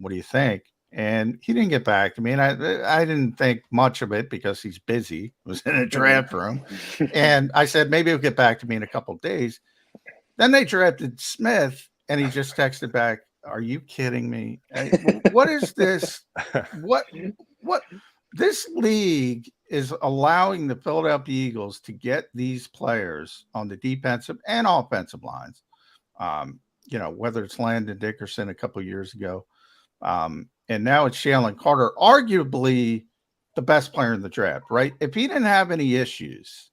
do you think? And he didn't get back to me. And I didn't think much of it because he's busy. I was in a draft room. And I said, maybe he'll get back to me in a couple of days. Then they drafted Smith, and he just texted back, are you kidding me? What is this? What this league is allowing the Philadelphia Eagles to get these players on the defensive and offensive lines. Whether it's Landon Dickerson a couple of years ago, and now it's Jalen Carter, arguably the best player in the draft, right? If he didn't have any issues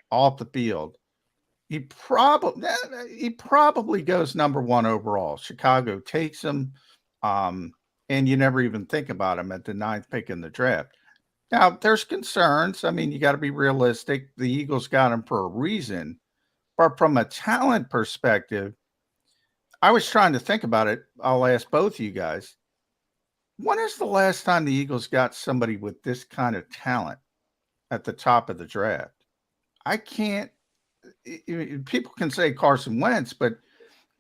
off the field, he probably goes number 1 overall. Chicago takes him, and you never even think about him at the 9th pick in the draft. Now, there's concerns. I mean, you got to be realistic. The Eagles got him for a reason. But from a talent perspective, I was trying to think about it. I'll ask both of you guys. When is the last time the Eagles got somebody with this kind of talent at the top of the draft? I can't. People can say Carson Wentz, but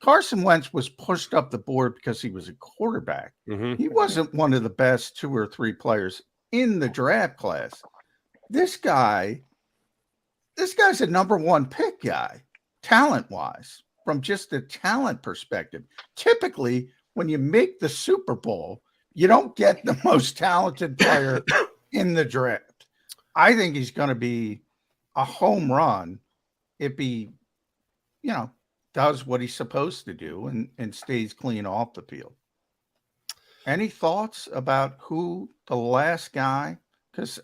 Carson Wentz was pushed up the board because he was a quarterback. Mm-hmm. He wasn't one of the best 2 or 3 players in the draft class. This guy's a number 1 pick guy, talent-wise, from just a talent perspective. Typically, when you make the Super Bowl, you don't get the most talented player in the draft. I think he's going to be a home run if he, does what he's supposed to do and stays clean off the field. Any thoughts about who the last guy? Because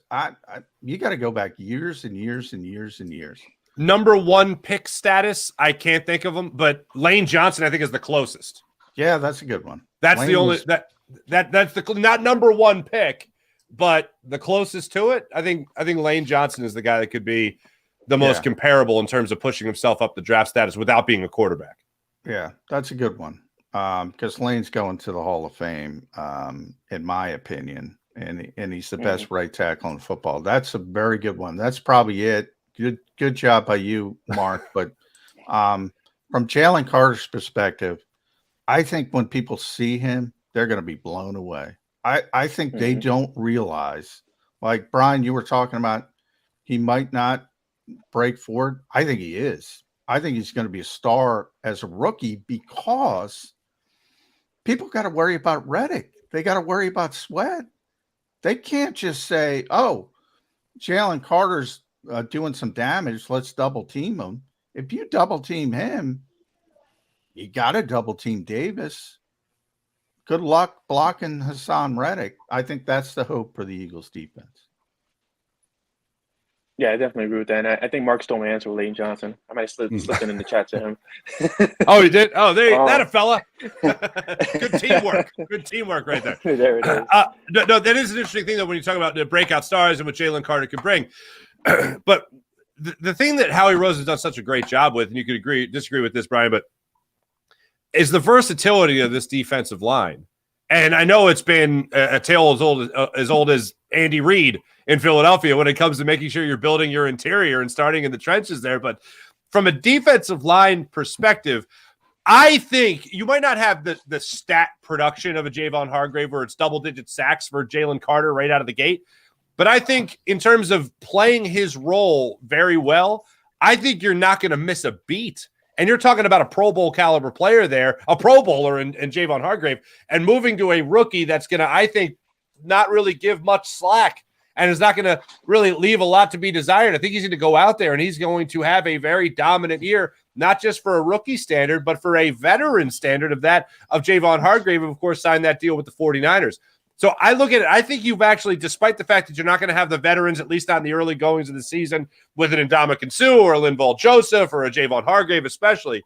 you got to go back years and years and years and years. Number 1 pick status, I can't think of him, but Lane Johnson, I think, is the closest. Yeah, that's a good one. That's Lane the only that's the not number 1 pick, but the closest to it. I think Lane Johnson is the guy that could be the most comparable in terms of pushing himself up the draft status without being a quarterback. Yeah, that's a good one. Because Lane's going to the Hall of Fame, in my opinion, and he's the best right tackle in football. That's a very good one. That's probably it. Good job by you, Mark. But from Jalen Carter's perspective, I think when people see him, they're going to be blown away. I think they don't realize, like Brian, you were talking about, he might not break forward. I think he is. I think he's going to be a star as a rookie because people got to worry about Reddick. They got to worry about Sweat. They can't just say, oh, Jalen Carter's doing some damage. Let's double team him. If you double team him, you got to double team Davis. Good luck blocking Hassan Reddick. I think that's the hope for the Eagles defense. Yeah, I definitely agree with that. And I think Mark stole my answer with Lane Johnson. I might have slipped in the chat to him. Oh, you did? Oh, that a fella. Good teamwork. Good teamwork right there. There it is. No, that is an interesting thing, though, when you talk about the breakout stars and what Jalen Carter can bring. But the thing that Howie Rose has done such a great job with, and you could disagree with this, Brian, but is the versatility of this defensive line. And I know it's been a tale as old as Andy Reid in Philadelphia when it comes to making sure you're building your interior and starting in the trenches there. But from a defensive line perspective, I think you might not have the stat production of a Javon Hargrave where it's double-digit sacks for Jalen Carter right out of the gate. But I think in terms of playing his role very well, I think you're not going to miss a beat. And you're talking about a Pro Bowl caliber player there, a Pro Bowler in Javon Hargrave, and moving to a rookie that's going to, I think, not really give much slack and is not going to really leave a lot to be desired. I think he's going to go out there and he's going to have a very dominant year, not just for a rookie standard, but for a veteran standard of Javon Hargrave, who, of course, signed that deal with the 49ers. So I look at it, I think you've actually, despite the fact that you're not going to have the veterans, at least not in the early goings of the season, with an Ndamukong Suh or a Linval Joseph or a Javon Hargrave especially,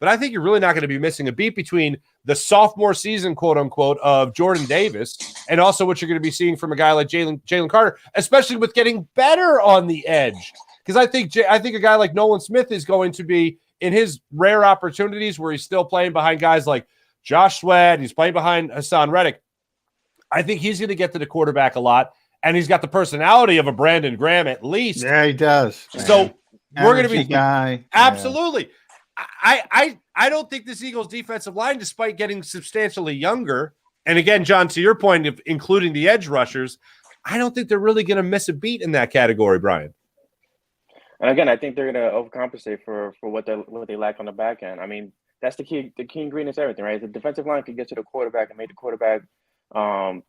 but I think you're really not going to be missing a beat between the sophomore season, quote unquote, of Jordan Davis and also what you're going to be seeing from a guy like Jalen Carter, especially with getting better on the edge. because I think a guy like Nolan Smith is going to be, in his rare opportunities where he's still playing behind guys like Josh Sweat, he's playing behind Hassan Reddick, I think he's going to get to the quarterback a lot, and he's got the personality of a Brandon Graham at least. Yeah, he does. So we're going to be guy. Absolutely. Yeah. I don't think this Eagles defensive line, despite getting substantially younger, and again, John, to your point of including the edge rushers, I don't think they're really going to miss a beat in that category, Brian. And again, I think they're going to overcompensate for what they lack on the back end. I mean, that's the key ingredient is everything, right? The defensive line can get to the quarterback and make the quarterback cause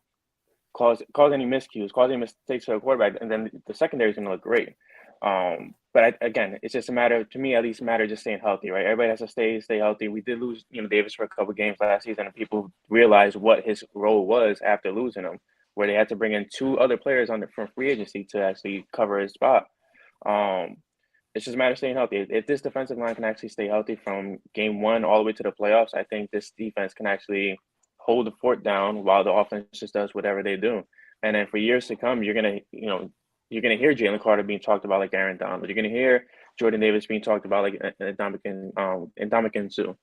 any miscues, cause any mistakes for the quarterback, and then the secondary is going to look great. But again, it's just a matter, to me at least, just staying healthy, right? Everybody has to stay healthy. We did lose, Davis for a couple of games last season, and people realized what his role was after losing him, where they had to bring in 2 other players from free agency to actually cover his spot. It's just a matter of staying healthy. If this defensive line can actually stay healthy from game 1 all the way to the playoffs, I think this defense can actually hold the fort down while the offense just does whatever they do. And then for years to come, you're gonna hear Jalen Carter being talked about like Aaron Donald. You're gonna hear Jordan Davis being talked about like Ndamukong Suh.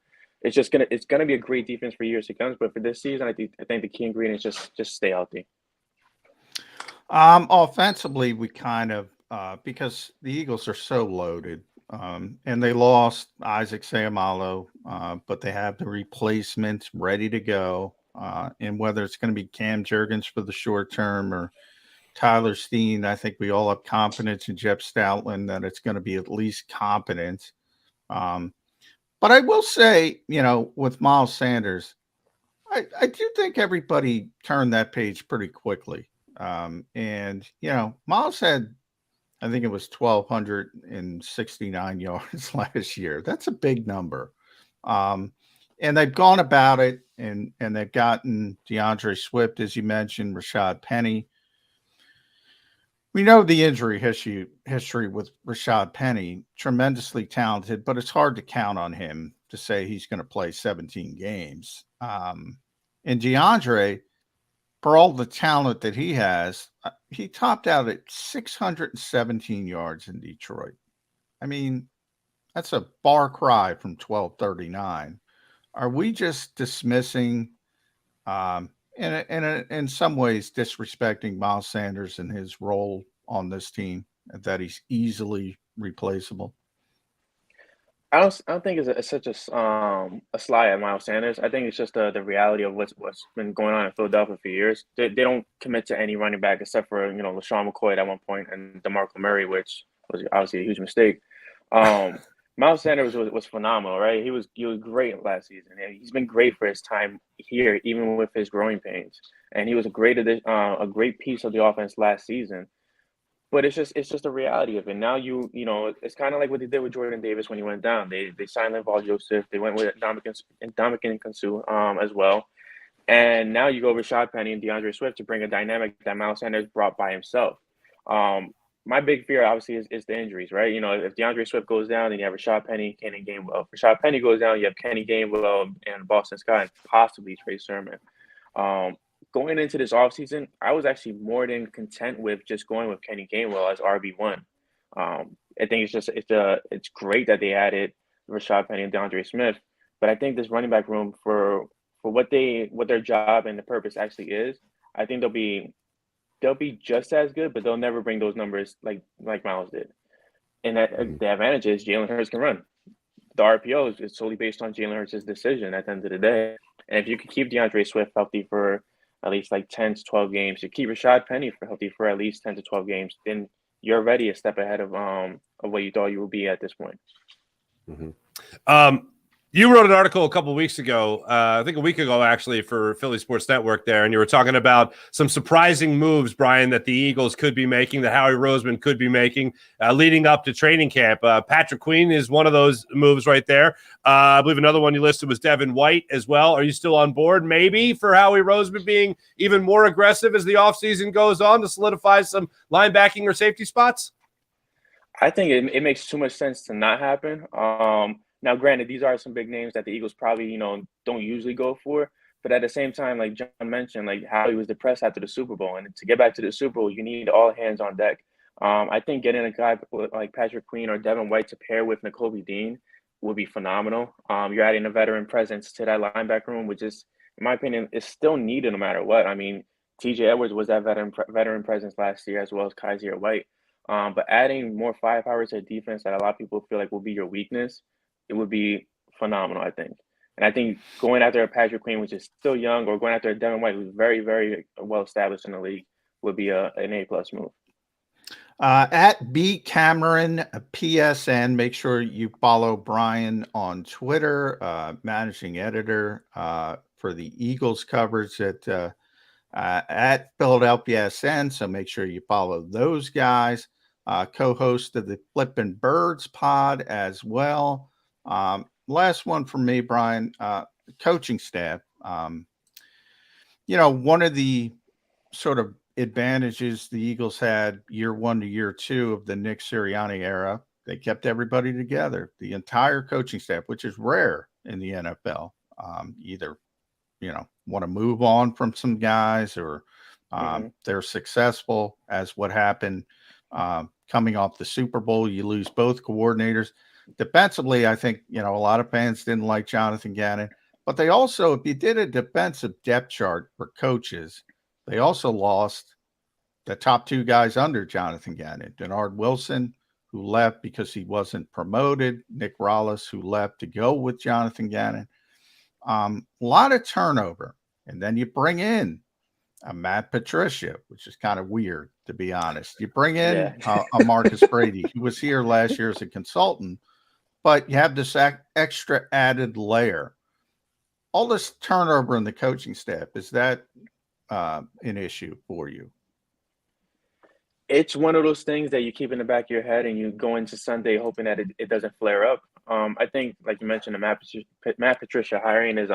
It's gonna be a great defense for years to come. But for this season, I think the key ingredient is just stay healthy. Offensively, we kind of because the Eagles are so loaded, and they lost Isaac Seumalo, but they have the replacements ready to go. And whether it's going to be Cam Jurgens for the short term or Tyler Steen, I think we all have confidence in Jeff Stoutland that it's going to be at least competent. But I will say, with Miles Sanders, I do think everybody turned that page pretty quickly. And Miles had, I think it was 1,269 yards last year. That's a big number. And they've gone about it, and they've gotten DeAndre Swift, as you mentioned, Rashad Penny. We know the injury history with Rashad Penny, tremendously talented, but it's hard to count on him to say he's going to play 17 games. And DeAndre, for all the talent that he has, he topped out at 617 yards in Detroit. I mean, that's a far cry from 1,239. Are we just dismissing, in some ways, disrespecting Miles Sanders and his role on this team, that he's easily replaceable? I don't think it's such a sly at Miles Sanders. I think it's just the reality of what's been going on in Philadelphia for years. They don't commit to any running back except for LaShawn McCoy at one point and DeMarco Murray, which was obviously a huge mistake. Miles Sanders was phenomenal, right? He was great last season, and he's been great for his time here, even with his growing pains. And he was a great piece of the offense last season. But it's just a reality of it. Now it's kind of like what they did with Jordan Davis when he went down. They signed Linval Joseph. They went with Ndamukong Suh as well. And now you go with Rashad Penny and DeAndre Swift to bring a dynamic that Miles Sanders brought by himself. My big fear, obviously, is the injuries, right? If DeAndre Swift goes down, then you have Rashad Penny, Kenny Gainwell. If Rashad Penny goes down, you have Kenny Gainwell and Boston Scott and possibly Trey Sermon. Going into this offseason, I was actually more than content with just going with Kenny Gainwell as RB1. I think it's great that they added Rashad Penny and DeAndre Smith, but I think this running back room for what their job and the purpose actually is, I think they'll be just as good, but they'll never bring those numbers like Miles did. And the advantage is Jalen Hurts can run. The RPO is solely based on Jalen Hurts' decision at the end of the day. And if you could keep DeAndre Swift healthy for at least like 10 to 12 games, you keep Rashad Penny healthy for at least 10 to 12 games, then you're already a step ahead of what you thought you would be at this point. Mm-hmm. You wrote an article a couple of weeks ago, I think a week ago, actually, for Philly Sports Network there, and you were talking about some surprising moves, Brian, that the Eagles could be making, that Howie Roseman could be making leading up to training camp. Patrick Queen is one of those moves right there. I believe another one you listed was Devin White as well. Are you still on board, maybe, for Howie Roseman being even more aggressive as the offseason goes on to solidify some linebacking or safety spots? I think it makes too much sense to not happen. Now, granted, these are some big names that the Eagles probably, don't usually go for. But at the same time, like John mentioned, like how he was depressed after the Super Bowl. And to get back to the Super Bowl, you need all hands on deck. I think getting a guy like Patrick Queen or Devin White to pair with Nakobe Dean would be phenomenal. You're adding a veteran presence to that linebacker room, which is, in my opinion, is still needed no matter what. I mean, TJ Edwards was that veteran presence last year, as well as Kaiser White. But adding more firepower to defense that a lot of people feel like will be your weakness, it would be phenomenal, I think. And I think going after a Patrick Queen, which is still young, or going after a Devin White, who's very, very well established in the league, would be an A+ move. At B Cameron PSN, make sure you follow Brian on Twitter, managing editor for the Eagles coverage at Philadelphia SN. So make sure you follow those guys. Co-host of the Flippin' Birds pod as well. Last one for me, Brian, coaching staff. One of the sort of advantages the Eagles had year 1 to year 2 of the Nick Sirianni era, they kept everybody together, the entire coaching staff, which is rare in the NFL. Either, want to move on from some guys, or they're successful, as what happened coming off the Super Bowl. You lose both coordinators. Defensively, I think, a lot of fans didn't like Jonathan Gannon, but they also, if you did a defensive depth chart for coaches, they also lost the top 2 guys under Jonathan Gannon, Denard Wilson, who left because he wasn't promoted, Nick Rollis, who left to go with Jonathan Gannon. A lot of turnover. And then you bring in a Matt Patricia, which is kind of weird, to be honest. You bring in a Marcus Brady, who was here last year as a consultant, but you have this extra added layer. All this turnover in the coaching staff, is that an issue for you? It's one of those things that you keep in the back of your head, and you go into Sunday hoping that it doesn't flare up. I think, like you mentioned, the Matt Patricia hiring is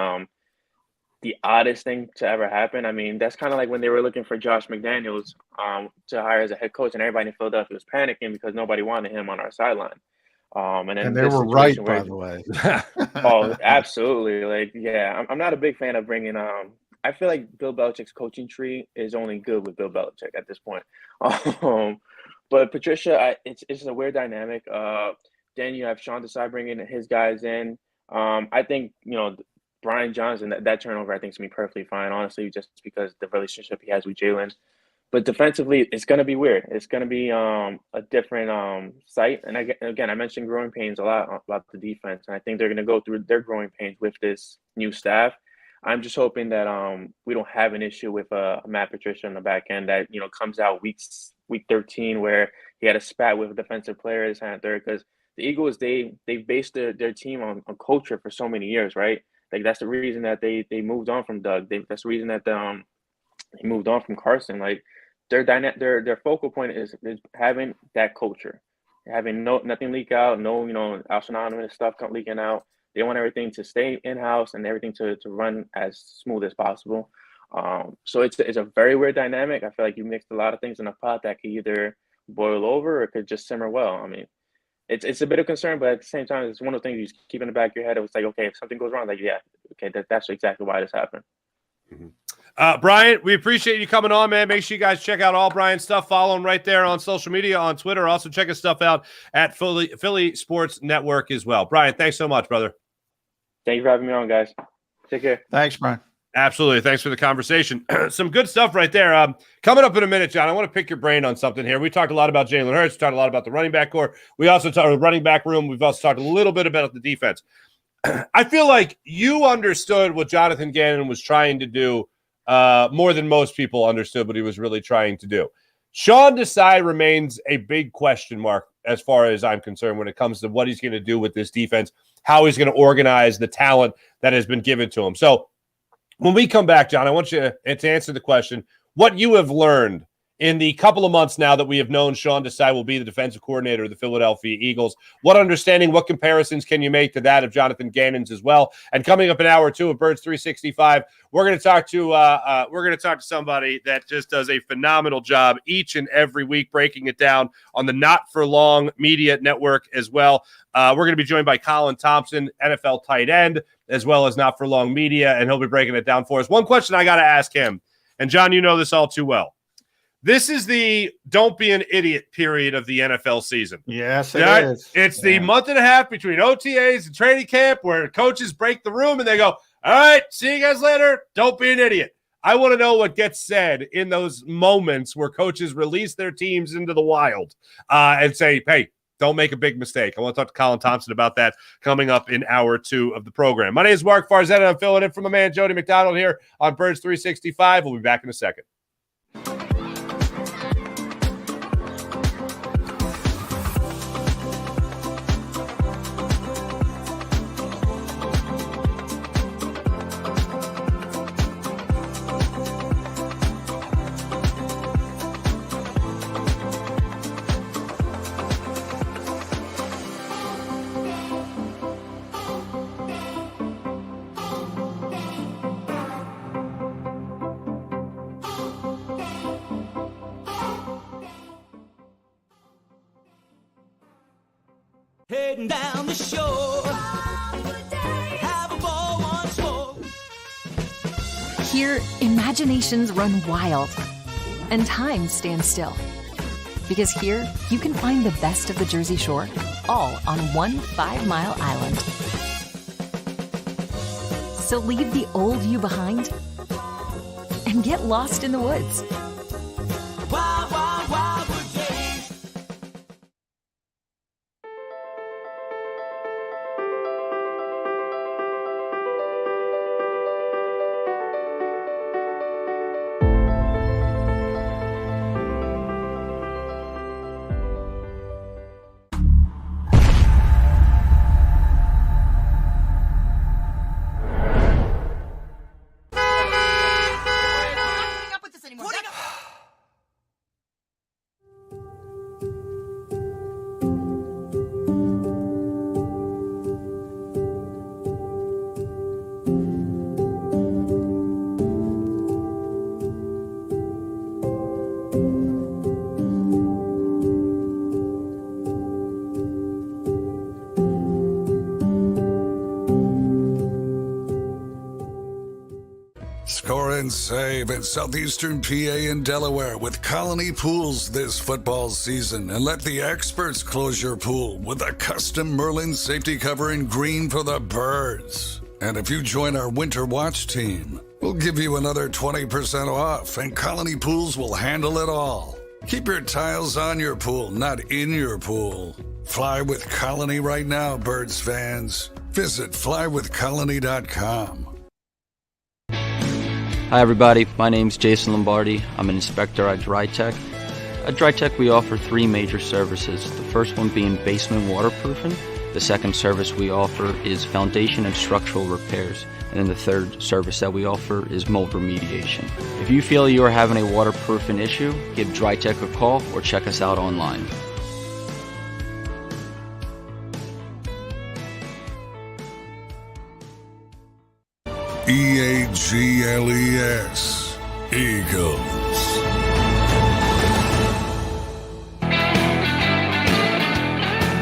the oddest thing to ever happen. I mean, that's kind of like when they were looking for Josh McDaniels to hire as a head coach, and everybody in Philadelphia was panicking because nobody wanted him on our sideline. And they were right, by the way. Oh, absolutely. I'm not a big fan of bringing I feel like Bill Belichick's coaching tree is only good with Bill Belichick at this point. But Patricia, it's a weird dynamic. Then you have Sean Desai bringing his guys in. I think, Brian Johnson, that turnover, I think, is going to be perfectly fine, honestly, just because the relationship he has with Jalen. But defensively, it's going to be weird. It's going to be a different sight. And again, I mentioned growing pains a lot about the defense, and I think they're going to go through their growing pains with this new staff. I'm just hoping that we don't have an issue with Matt Patricia in the back end that comes out week 13 where he had a spat with a defensive player this and third, because the Eagles they based their team on culture for so many years, right? Like that's the reason that they moved on from Doug. That's the reason that they moved on from Carson. Like their focal point is having that culture, having nothing leak out, no anonymous stuff leaking out. They want everything to stay in-house and everything to run as smooth as possible. So it's a very weird dynamic. I feel like you mixed a lot of things in a pot that could either boil over or it could just simmer well. I mean, it's a bit of concern, but at the same time, it's one of the things you just keep in the back of your head. It was like, okay, if something goes wrong, that's exactly why this happened. Mm-hmm. Brian, we appreciate you coming on, man. Make sure you guys check out all Brian's stuff. Follow him right there on social media, on Twitter. Also check his stuff out at Philly Sports Network as well. Brian, thanks so much, brother. Thank you for having me on, guys. Take care. Thanks, Brian. Absolutely. Thanks for the conversation. Some good stuff right there. Coming up in a minute, John, I want to pick your brain on something here. We talked a lot about Jalen Hurts. We talked a lot about the running back core. We also talked about the running back room. We've also talked a little bit about the defense. I feel like you understood what Jonathan Gannon was trying to do more than most people understood what he was really trying to do. Sean Desai remains a big question mark as far as I'm concerned when it comes to what he's going to do with this defense, how he's going to organize the talent that has been given to him. So when we come back, John, I want you to answer the question, what you have learned in the couple of months now that we have known Sean Desai will be the defensive coordinator of the Philadelphia Eagles. What understanding, what comparisons can you make to that of Jonathan Gannon's as well? And coming up in hour 2 of Birds 365, we're going to talk to somebody that just does a phenomenal job each and every week breaking it down on the Not For Long Media Network as well. We're going to be joined by Colin Thompson, NFL tight end, as well as Not For Long Media, and he'll be breaking it down for us. One question I got to ask him, and John, you know this all too well. This is the don't be an idiot period of the NFL season. Yes, it is. It's the month and a half between OTAs and training camp where coaches break the room and they go, all right, see you guys later. Don't be an idiot. I want to know what gets said in those moments where coaches release their teams into the wild and say, hey, don't make a big mistake. I want to talk to Colin Thompson about that coming up in hour 2 of the program. My name is Mark Farzetta, and I'm filling in for my man Jody McDonald here on Birds 365. We'll be back in a second. Heading down the shore, have a ball once more. Here, imaginations run wild and time stands still. Because here, you can find the best of the Jersey Shore, all on one 5-mile island. So leave the old you behind and get lost in the woods. Wild, wild, wildwood days. Score and save in southeastern PA and Delaware with Colony Pools this football season, and let the experts close your pool with a custom Merlin safety cover in green for the birds. And if you join our Winter Watch team, we'll give you another 20% off, and Colony Pools will handle it all. Keep your tiles on your pool, not in your pool. Fly with Colony right now, Birds fans. Visit flywithcolony.com. Hi everybody, my name's Jason Lombardi. I'm an inspector at DryTech. At DryTech we offer 3 major services, the first one being basement waterproofing, the second service we offer is foundation and structural repairs, and then the third service that we offer is mold remediation. If you feel you are having a waterproofing issue, give DryTech a call or check us out online. EAGLES, Eagles.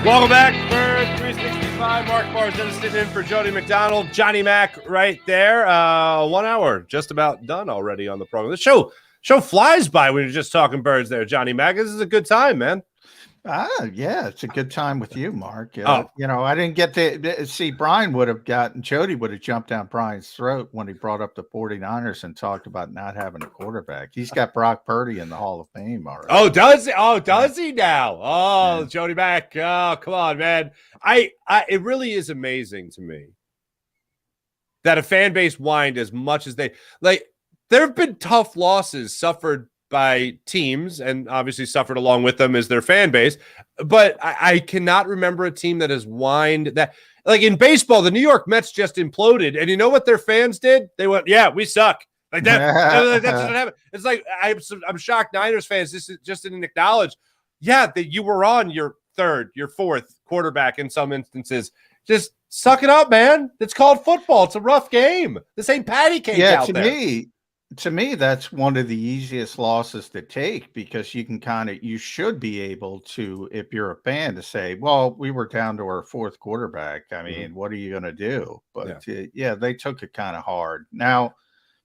Welcome back, Bird 365. Mark Farzetta sitting in for Jody McDonald. Johnny Mac right there. 1 hour, just about done already on the program. The show flies by when you're just talking birds there, Johnny Mac. This is a good time, man. Yeah, it's a good time with you, Mark. I didn't get to see Brian Jody would have jumped down Brian's throat when he brought up the 49ers and talked about not having a quarterback. He's got Brock Purdy in the Hall of Fame already. Oh, does he? Oh, does he now? Oh, yeah. Jody Mac. Oh, come on, man. It really is amazing to me that a fan base whined as much as they like. There have been tough losses suffered by teams, and obviously suffered along with them as their fan base. But I cannot remember a team that has whined that. Like in baseball, the New York Mets just imploded, and you know what their fans did? They went, "Yeah, we suck." Like that. That's what happened. It's like I'm shocked. Niners fans just didn't acknowledge. Yeah, that you were on your third, your fourth quarterback in some instances. Just suck it up, man. It's called football. It's a rough game. This ain't patty cake out there. To me, that's one of the easiest losses to take, because you should be able to, if you're a fan, to say, well, we were down to our fourth quarterback. I mean, what are you going to do? But yeah, they took it kind of hard. Now,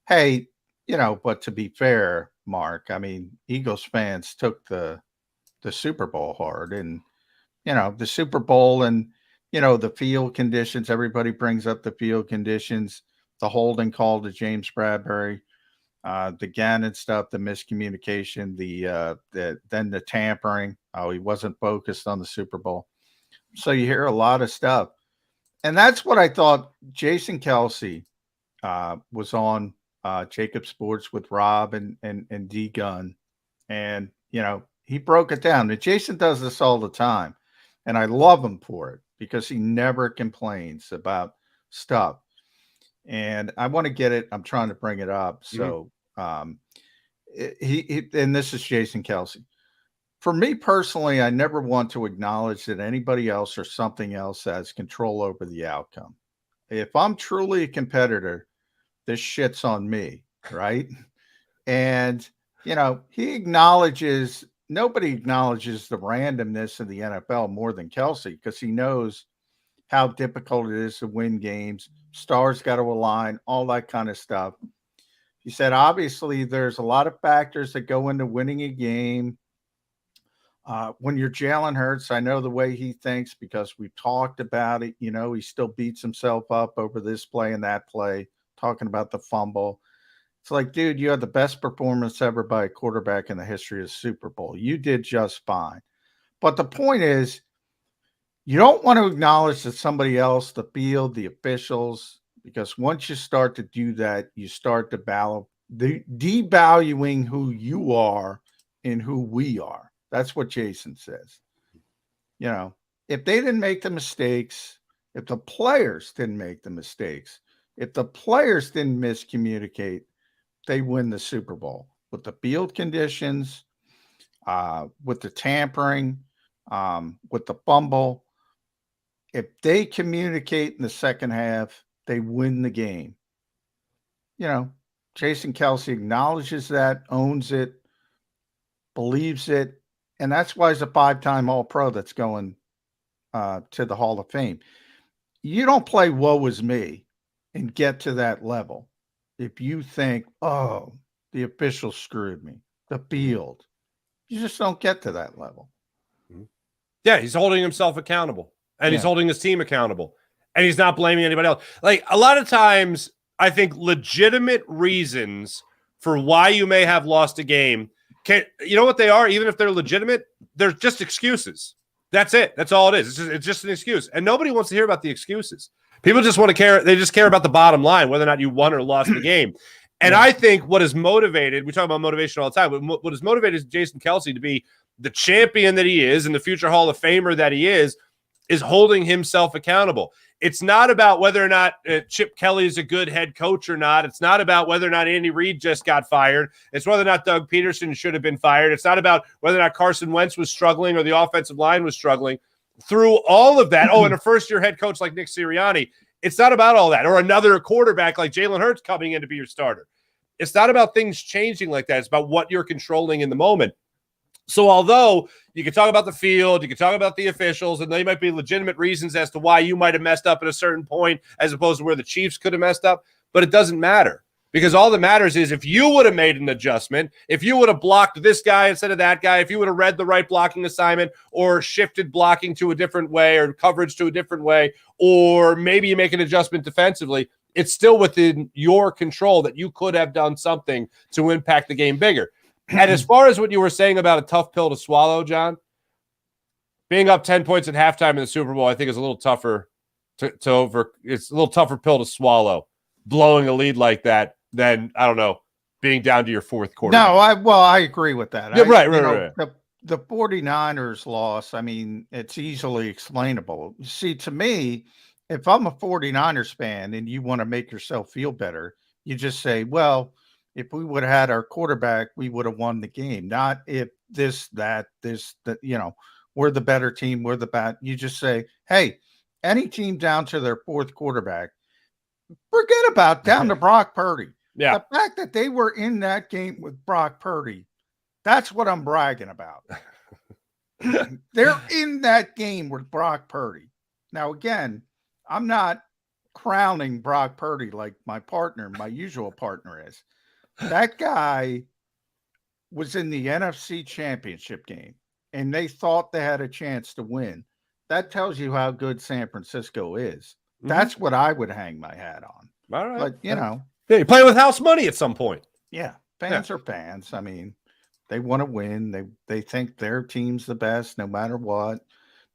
hey, but to be fair, Mark, I mean, Eagles fans took the Super Bowl hard, and the Super Bowl, and the field conditions. Everybody brings up the field conditions, the holding call to James Bradbury, the Gannon stuff, the miscommunication, then the tampering. Oh, he wasn't focused on the Super Bowl. So you hear a lot of stuff, and that's what I thought. Jason Kelsey was on JAKIB Sports with Rob and D Gunn, and he broke it down. And Jason does this all the time, and I love him for it because he never complains about stuff. And I want to get it. I'm trying to bring it up. So he and this is Jason Kelsey. For me personally, I never want to acknowledge that anybody else or something else has control over the outcome. If I'm truly a competitor, this shit's on me, right? And he acknowledges, nobody acknowledges the randomness of the NFL more than Kelsey, because he knows how difficult it is to win games. Stars got to align, all that kind of stuff. He said, obviously, there's a lot of factors that go into winning a game. When you're Jalen Hurts, I know the way he thinks because we've talked about it. He still beats himself up over this play and that play, talking about the fumble. It's like, dude, you had the best performance ever by a quarterback in the history of the Super Bowl. You did just fine. But the point is, you don't want to acknowledge that somebody else, the field, the officials, because once you start to do that, you start to devaluing who you are and who we are. That's what Jason says. If they didn't make the mistakes, if the players didn't make the mistakes, if the players didn't miscommunicate, they win the Super Bowl with the field conditions, with the tampering, with the fumble. If they communicate in the second half, they win the game. Jason Kelsey acknowledges that, owns it, believes it, and that's why he's a 5-time All-Pro that's going to the Hall of Fame. You don't play woe is me and get to that level if you think, oh, the officials screwed me, the field. You just don't get to that level. Yeah, he's holding himself accountable, and he's holding his team accountable, and he's not blaming anybody else. Like, a lot of times, I think legitimate reasons for why you may have lost a game, you know what they are? Even if they're legitimate, they're just excuses. That's it. That's all it is. It's just an excuse. And nobody wants to hear about the excuses. People just want to care. They just care about the bottom line, whether or not you won or lost the game. And I think what is motivated, we talk about motivation all the time, but what is motivated Jason Kelsey to be the champion that he is and the future Hall of Famer that he is holding himself accountable. It's not about whether or not Chip Kelly is a good head coach or not. It's not about whether or not Andy Reid just got fired. It's whether or not Doug Peterson should have been fired. It's not about whether or not Carson Wentz was struggling or the offensive line was struggling. Through all of that, and a first-year head coach like Nick Sirianni, it's not about all that. Or another quarterback like Jalen Hurts coming in to be your starter. It's not about things changing like that. It's about what you're controlling in the moment. So although you can talk about the field, you can talk about the officials, and they might be legitimate reasons as to why you might have messed up at a certain point as opposed to where the Chiefs could have messed up, but it doesn't matter. Because all that matters is if you would have made an adjustment, if you would have blocked this guy instead of that guy, if you would have read the right blocking assignment or shifted blocking to a different way or coverage to a different way, or maybe you make an adjustment defensively, it's still within your control that you could have done something to impact the game bigger. And as far as what you were saying about a tough pill to swallow, John, being up 10 points at halftime in the Super Bowl, I think is a little tougher it's a little tougher pill to swallow, blowing a lead like that than, I don't know, being down to your fourth quarter. No, I agree with that. Yeah, right. The 49ers loss, I mean, it's easily explainable. See, to me, if I'm a 49ers fan and you want to make yourself feel better, you just say, well, if we would have had our quarterback, we would have won the game. Not if that, we're the better team, we're the bad. You just say, hey, any team down to their fourth quarterback, forget about down to Brock Purdy. Yeah. The fact that they were in that game with Brock Purdy, that's what I'm bragging about. They're in that game with Brock Purdy. Now, again, I'm not crowning Brock Purdy like my usual partner is. That guy was in the NFC Championship game, and they thought they had a chance to win. That tells you how good San Francisco is. That's what I would hang my hat on. All right. But, you know. Yeah, you're playing with house money at some point. Yeah. Fans are fans. I mean, they want to win. They think their team's the best no matter what.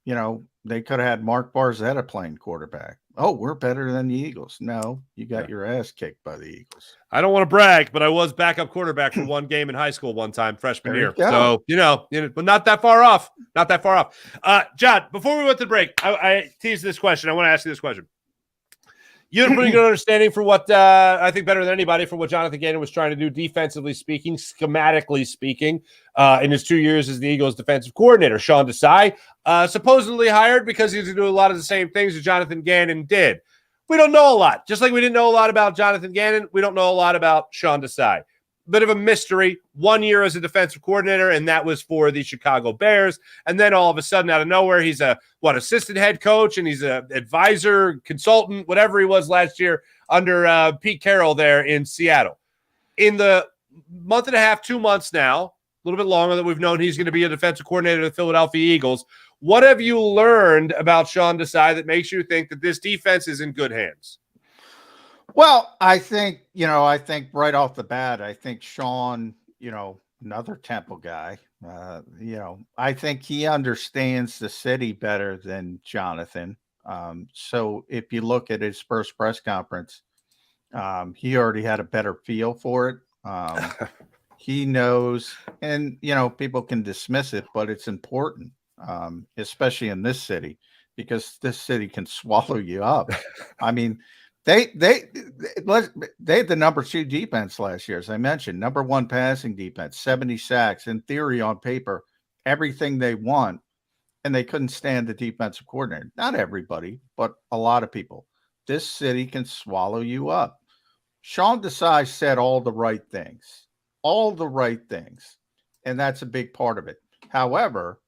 You know, they could have had Mark Barzetta playing quarterback. Oh, we're better than the Eagles. No, you got your ass kicked by the Eagles. I don't want to brag, but I was backup quarterback for one game in high school one time, freshman year. So, but not that far off. Not that far off. John, before we went to the break, I teased this question. I want to ask you this question. You had a pretty good understanding for what I think better than anybody for what Jonathan Gannon was trying to do defensively speaking, schematically speaking, in his 2 years as the Eagles defensive coordinator. Sean Desai, supposedly hired because he's going to do a lot of the same things that Jonathan Gannon did. We don't know a lot. Just like we didn't know a lot about Jonathan Gannon, we don't know a lot about Sean Desai. Bit of a mystery. 1 year as a defensive coordinator, and that was for the Chicago Bears. And then all of a sudden, out of nowhere, he's assistant head coach, and he's a advisor, consultant, whatever he was last year under Pete Carroll there in Seattle. In the month and a half, 2 months now, a little bit longer that we've known he's going to be a defensive coordinator of the Philadelphia Eagles, what have you learned about Sean Desai that makes you think that this defense is in good hands? Well, I think right off the bat, I think Sean, another Temple guy, I think he understands the city better than Jonathan. So if you look at his first press conference, he already had a better feel for it. He knows, and, people can dismiss it, but it's important, especially in this city, because this city can swallow you up. I mean, They had the number 2 defense last year, as I mentioned, number 1 passing defense, 70 sacks. In theory, on paper, everything they want, and they couldn't stand the defensive coordinator. Not everybody, but a lot of people. This city can swallow you up. Sean Desai said all the right things, and that's a big part of it. However,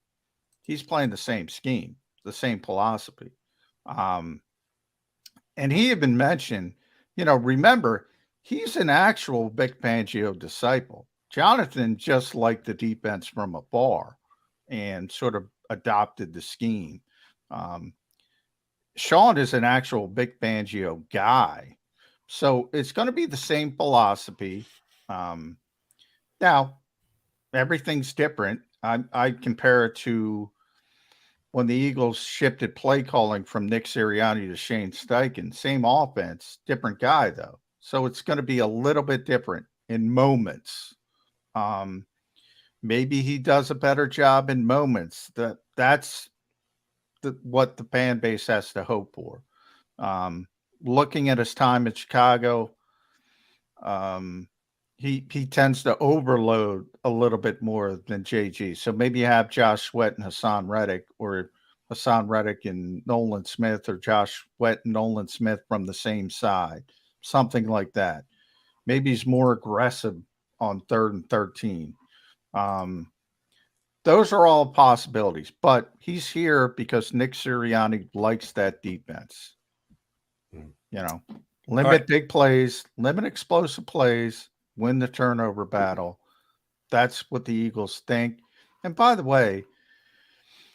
he's playing the same scheme, the same philosophy. And he had been mentioned, remember, he's an actual Vic Fangio disciple. Jonathan just liked the defense from afar and sort of adopted the scheme. Sean is an actual Vic Fangio guy. So it's going to be the same philosophy. Now, everything's different. I compare it to when the Eagles shifted play calling from Nick Sirianni to Shane Steichen. Same offense, different guy, though. So it's going to be a little bit different in moments. Maybe he does a better job in moments. That's what the fan base has to hope for. Looking at his time in Chicago, he tends to overload a little bit more than JG. So maybe you have Josh Sweat and Hassan Reddick, or Hassan Reddick and Nolan Smith, or Josh Sweat and Nolan Smith from the same side, something like that. Maybe he's more aggressive on 3rd and 13. Those are all possibilities, but he's here because Nick Sirianni likes that defense. Limit big plays, limit explosive plays, win the turnover battle. That's what the Eagles think. And by the way,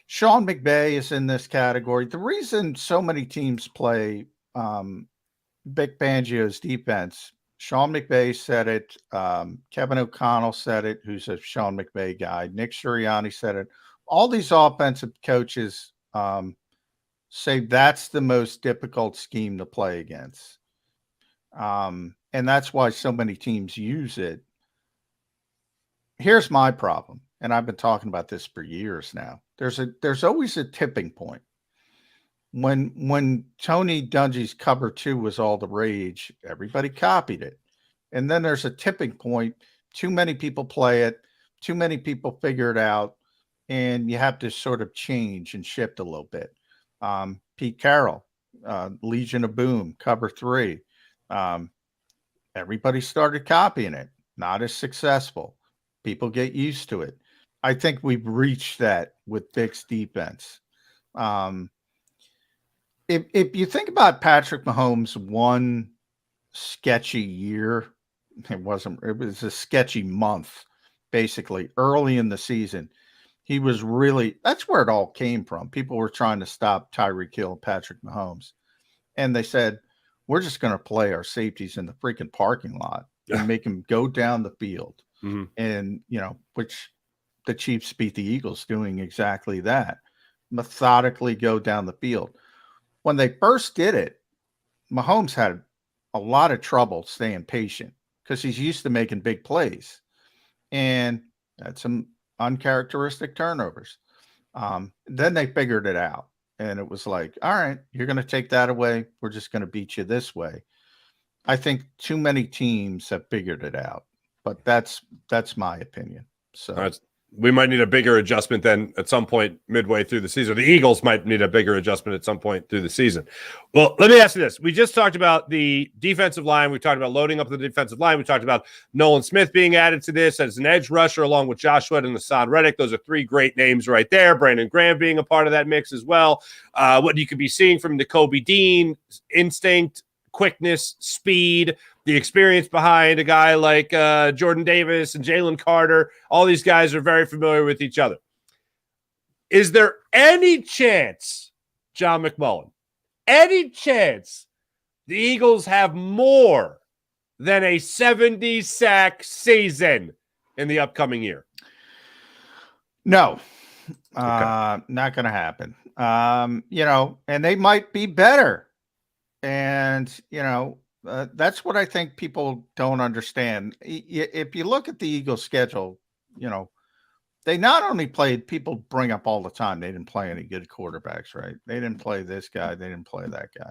Sean McVay is in this category. The reason so many teams play Vic Fangio's defense, Sean McVay said it. Kevin O'Connell said it, who's a Sean McVay guy. Nick Sirianni said it. All these offensive coaches say that's the most difficult scheme to play against. And that's why so many teams use it. Here's my problem, and I've been talking about this for years now. There's always a tipping point. When Tony Dungy's cover 2 was all the rage, everybody copied it. And then there's a tipping point. Too many people play it. Too many people figure it out. And you have to sort of change and shift a little bit. Pete Carroll, Legion of Boom, cover 3. Everybody started copying it. Not as successful. People get used to it. I think we've reached that with Vic's defense. If you think about Patrick Mahomes' one sketchy year, it was a sketchy month, basically, early in the season. He was that's where it all came from. People were trying to stop Tyreek Hill and Patrick Mahomes. And they said, we're just going to play our safeties in the freaking parking lot and make them go down the field. Mm-hmm. And, which the Chiefs beat the Eagles doing exactly that. Methodically go down the field. When they first did it, Mahomes had a lot of trouble staying patient because he's used to making big plays. And had some uncharacteristic turnovers. Then they figured it out. And it was like, all right, you're going to take that away. We're just going to beat you this way. I think too many teams have figured it out, but that's my opinion. So we might need a bigger adjustment then at some point midway through the season. The Eagles might need a bigger adjustment at some point through the season. Well, let me ask you this. We just talked about the defensive line. We talked about loading up the defensive line. We talked about Nolan Smith being added to this as an edge rusher along with Josh Sweat and Hassan Reddick. Those are three great names right there. Brandon Graham being a part of that mix as well. What you could be seeing from Nakobe Dean, instinct, quickness, speed, the experience behind a guy like Jordan Davis and Jalen Carter. All these guys are very familiar with each other. Is there any chance, John McMullen, any chance the Eagles have more than a 70-sack season in the upcoming year? No, not going to happen. And they might be better. And, that's what I think people don't understand. If you look at the Eagles schedule, they not only played, people bring up all the time, they didn't play any good quarterbacks, right? They didn't play this guy. They didn't play that guy.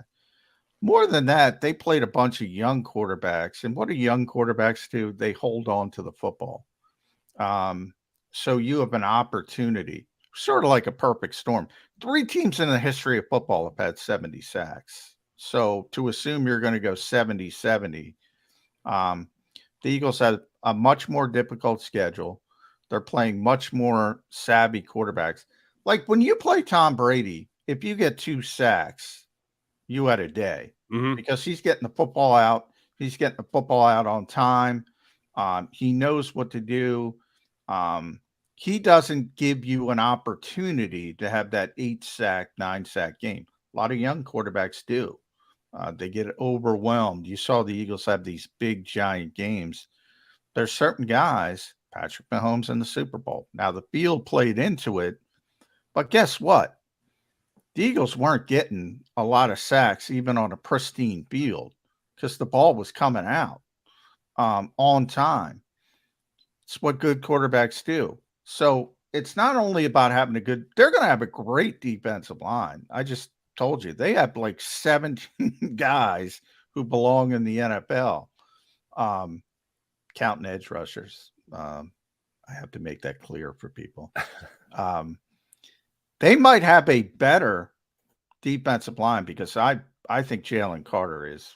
More than that, they played a bunch of young quarterbacks. And what do young quarterbacks do? They hold on to the football. So you have an opportunity, sort of like a perfect storm. 3 teams in the history of football have had 70 sacks. So to assume you're going to go 70-70, the Eagles have a much more difficult schedule. They're playing much more savvy quarterbacks. Like when you play Tom Brady, if you get 2 sacks, you had a day because he's getting the football out. He's getting the football out on time. He knows what to do. He doesn't give you an opportunity to have that 8-sack, 9-sack game. A lot of young quarterbacks do. They get overwhelmed. You saw the Eagles have these big, giant games. There's certain guys, Patrick Mahomes in the Super Bowl. Now, the field played into it, but guess what? The Eagles weren't getting a lot of sacks, even on a pristine field, because the ball was coming out on time. It's what good quarterbacks do. So it's not only about having they're going to have a great defensive line. I just told you they have like 17 guys who belong in the NFL, counting edge rushers. I have to make that clear for people. They might have a better defensive line because I think Jalen Carter is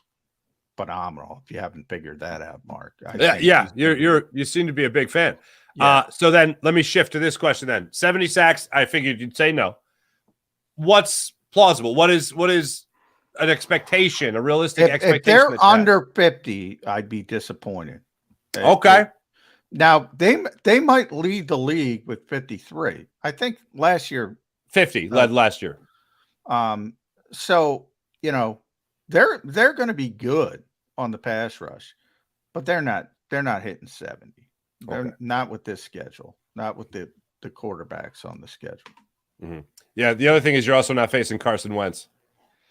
phenomenal. If you haven't figured that out, Mark. You seem to be a big fan. Yeah. So then let me shift to this question then. 70 sacks, I figured you'd say no. What's plausible? What is an expectation, a realistic expectation? If they're under 50, I'd be disappointed. Okay. Now they might lead the league with 53. I think last year 50 led last year. So they're going to be good on the pass rush, but they're not hitting 70. They're not with this schedule, not with the quarterbacks on the schedule. Mm-hmm. Yeah, the other thing is you're also not facing Carson Wentz.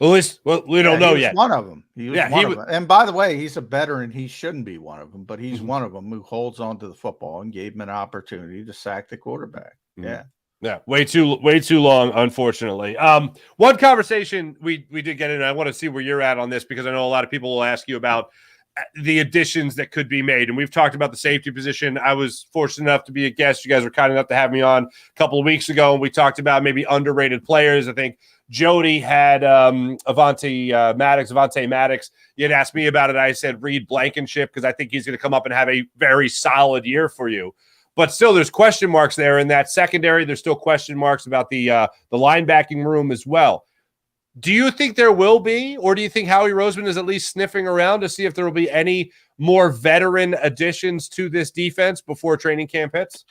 Well, at least we don't know yet. One of them. He was one of them. And by the way, he's a veteran. He shouldn't be one of them, but he's one of them who holds on to the football and gave him an opportunity to sack the quarterback. Mm-hmm. Yeah, way too long, unfortunately. One conversation we did get in, I want to see where you're at on this because I know a lot of people will ask you about the additions that could be made. And we've talked about the safety position. I was fortunate enough to be a guest. You guys were kind enough to have me on a couple of weeks ago, and we talked about maybe underrated players. I think Jody had Avonte Maddox. You had asked me about it. I said Reed Blankenship because I think he's going to come up and have a very solid year for you. But still, there's question marks there in that secondary. There's still question marks about the linebacking room as well. Do you think there will be, or do you think Howie Roseman is at least sniffing around to see if there will be any more veteran additions to this defense before training camp hits?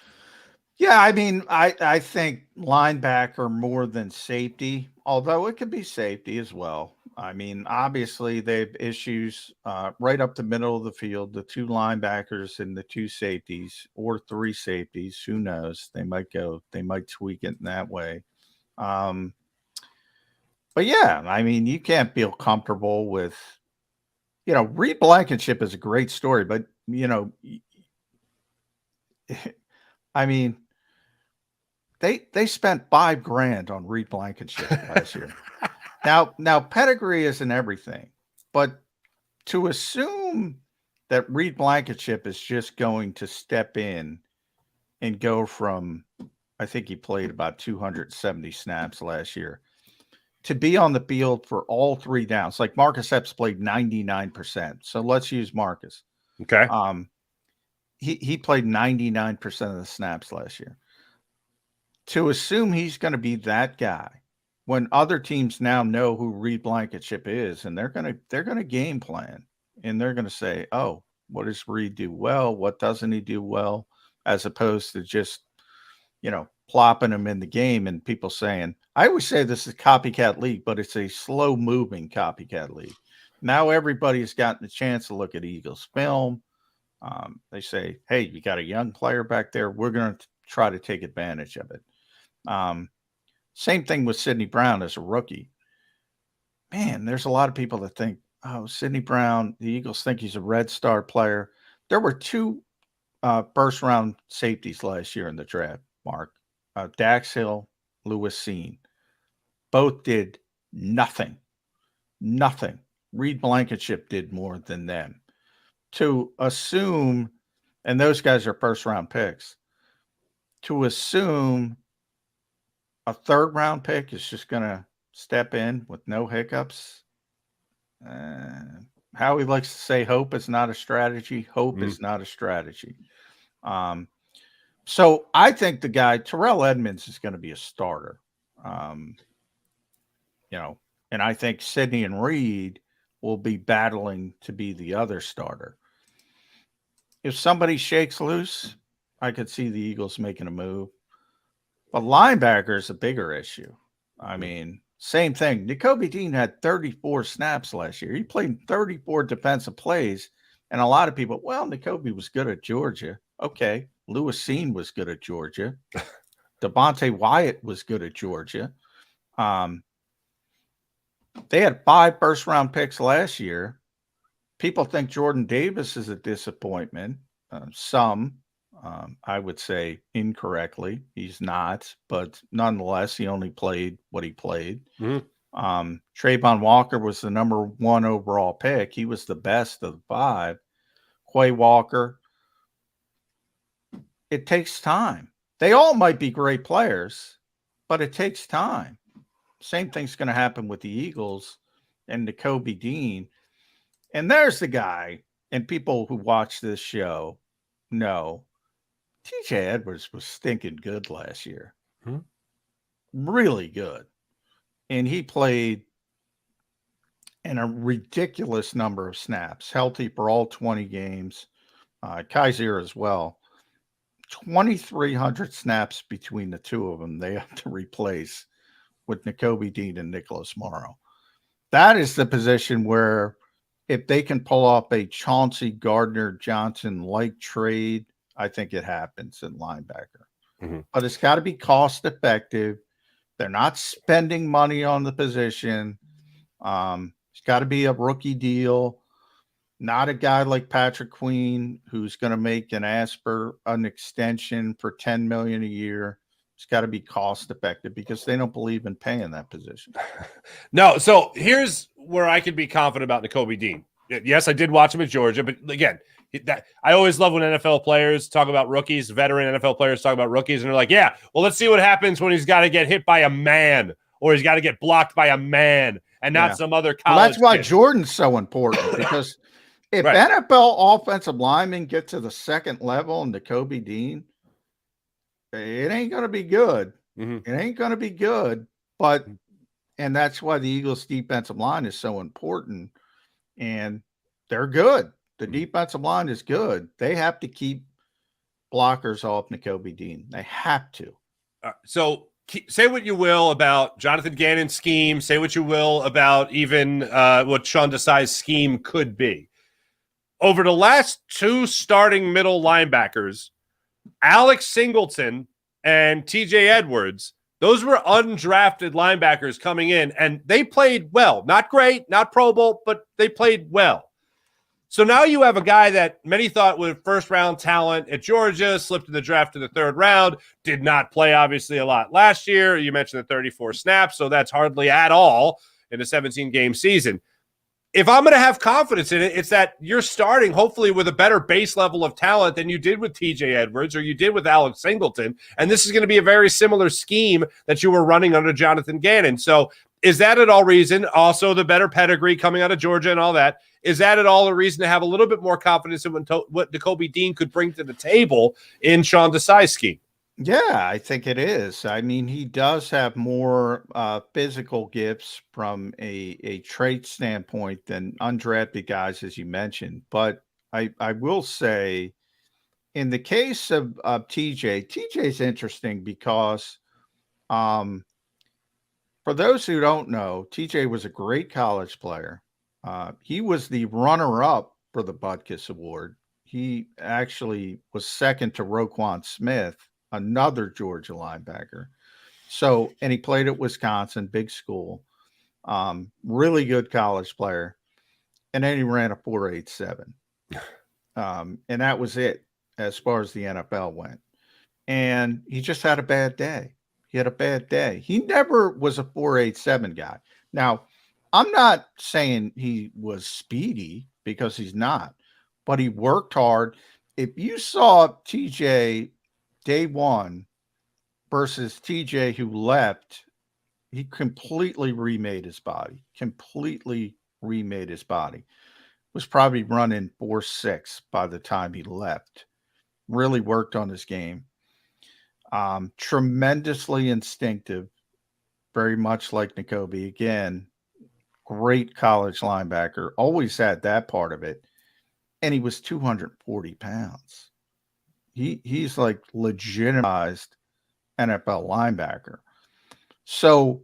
Yeah, I mean, I think linebacker more than safety, although it could be safety as well. I mean, obviously they have issues right up the middle of the field, the 2 linebackers and the 2 safeties, or 3 safeties. Who knows? They might tweak it in that way. But yeah, I mean, you can't feel comfortable with, Reed Blankenship is a great story, but I mean, they spent $5,000 on Reed Blankenship last year. Now pedigree isn't everything, but to assume that Reed Blankenship is just going to step in and go from, I think he played about 270 snaps last year, to be on the field for all 3 downs. Like Marcus Epps played 99%. So let's use Marcus. Okay. He played 99% of the snaps last year. To assume he's going to be that guy when other teams now know who Reed Blankenship is, and they're going to game plan, and they're going to say, "Oh, what does Reed do well? What doesn't he do well?" As opposed to just, plopping him in the game and people saying, I always say this is a copycat league, but it's a slow moving copycat league. Now everybody's gotten a chance to look at Eagles film. They say, hey, you got a young player back there. We're going to try to take advantage of it. Same thing with Sidney Brown as a rookie. Man, there's a lot of people that think, oh, Sidney Brown, the Eagles think he's a red star player. There were 2 first round safeties last year in the draft, Mark. Dax Hill, Lewis Seen. Both did nothing. Nothing. Reed Blankenship did more than them. To assume, and those guys are first round picks, to assume a 3rd round pick is just going to step in with no hiccups. Howie likes to say hope is not a strategy. Hope is not a strategy. So I think the guy, Terrell Edmonds, is going to be a starter. And I think Sidney and Reed will be battling to be the other starter. If somebody shakes loose, I could see the Eagles making a move. But linebacker is a bigger issue. I mean, same thing. Nakobe Dean had 34 snaps last year. He played 34 defensive plays. And a lot of people, well, Nakobe was good at Georgia. Okay. Lewis Seen was good at Georgia. Devontae Wyatt was good at Georgia. They had 5 first-round picks last year. People think Jordan Davis is a disappointment. I would say incorrectly. He's not, but nonetheless, he only played what he played. Trayvon Walker was the number 1 overall pick. He was the best of the 5. Quay Walker. It takes time. They all might be great players, but it takes time. Same thing's going to happen with the Eagles and Nakobe Dean. And there's the guy, and people who watch this show know TJ Edwards was stinking good last year. Really good. And he played in a ridiculous number of snaps, healthy for all 20 games. Kaiser as well. 2,300 snaps between the 2 of them they have to replace with Nakobe Dean and Nicholas Morrow. That is the position where if they can pull off a Chauncey Gardner-Johnson-like trade, I think it happens in linebacker. But it's got to be cost effective. They're not spending money on the position. It's got to be a rookie deal. Not a guy like Patrick Queen who's going to make an ask for an extension for $10 million a year. It's got to be cost effective because they don't believe in paying that position. No, so here's where I could be confident about Nakobe Dean. Yes, I did watch him at Georgia, but again, I always love when NFL players talk about rookies, veteran NFL players talk about rookies, and they're like, yeah, well, let's see what happens when he's got to get hit by a man or he's got to get blocked by a man and not some other college. Well, that's why kid. Jordan's so important because if NFL offensive linemen get to the 2nd level and Nakobe Dean, it ain't going to be good. It ain't going to be good, but And that's why the Eagles' defensive line is so important. And they're good. The defensive line is good. They have to keep blockers off Nakobe Dean. They have to. So say what you will about Jonathan Gannon's scheme. Say what you will about even what Sean Desai's scheme could be. Over the last 2 starting middle linebackers, Alex Singleton and TJ Edwards, those were undrafted linebackers coming in, and they played well. Not great, not Pro Bowl, but they played well. So now you have a guy that many thought was first-round talent at Georgia, slipped in the draft to the 3rd round, did not play, obviously, a lot last year. You mentioned the 34 snaps, so that's hardly at all in a 17-game season. If I'm going to have confidence in it, it's that you're starting, hopefully, with a better base level of talent than you did with TJ Edwards or you did with Alex Singleton. And this is going to be a very similar scheme that you were running under Jonathan Gannon. So is that at all reason? Also, the better pedigree coming out of Georgia and all that. Is that at all a reason to have a little bit more confidence in what Nakobe Dean could bring to the table in Sean Desai's scheme? Yeah, I think it is. I mean, he does have more physical gifts from a trait standpoint than undrafted guys, as you mentioned. But I will say, in the case of TJ is interesting because for those who don't know, TJ was a great college player. He was the runner-up for the Butkus Award. He actually was second to Roquan Smith, another Georgia linebacker. So, and he played at Wisconsin, big school, really good college player. And then he ran a 4.87. And that was it as far as the NFL went. And he just had a bad day. He had a bad day. He never was a 4.87 guy. Now, I'm not saying he was speedy because he's not, but he worked hard. If you saw TJ day one versus TJ who left, he completely remade his body. Was probably running 4.6 by the time he left. Really worked on his game. Tremendously instinctive, very much like Nakobe. Again, great college linebacker. Always had that part of it. And he was 240 pounds. He's like legitimized NFL linebacker. So,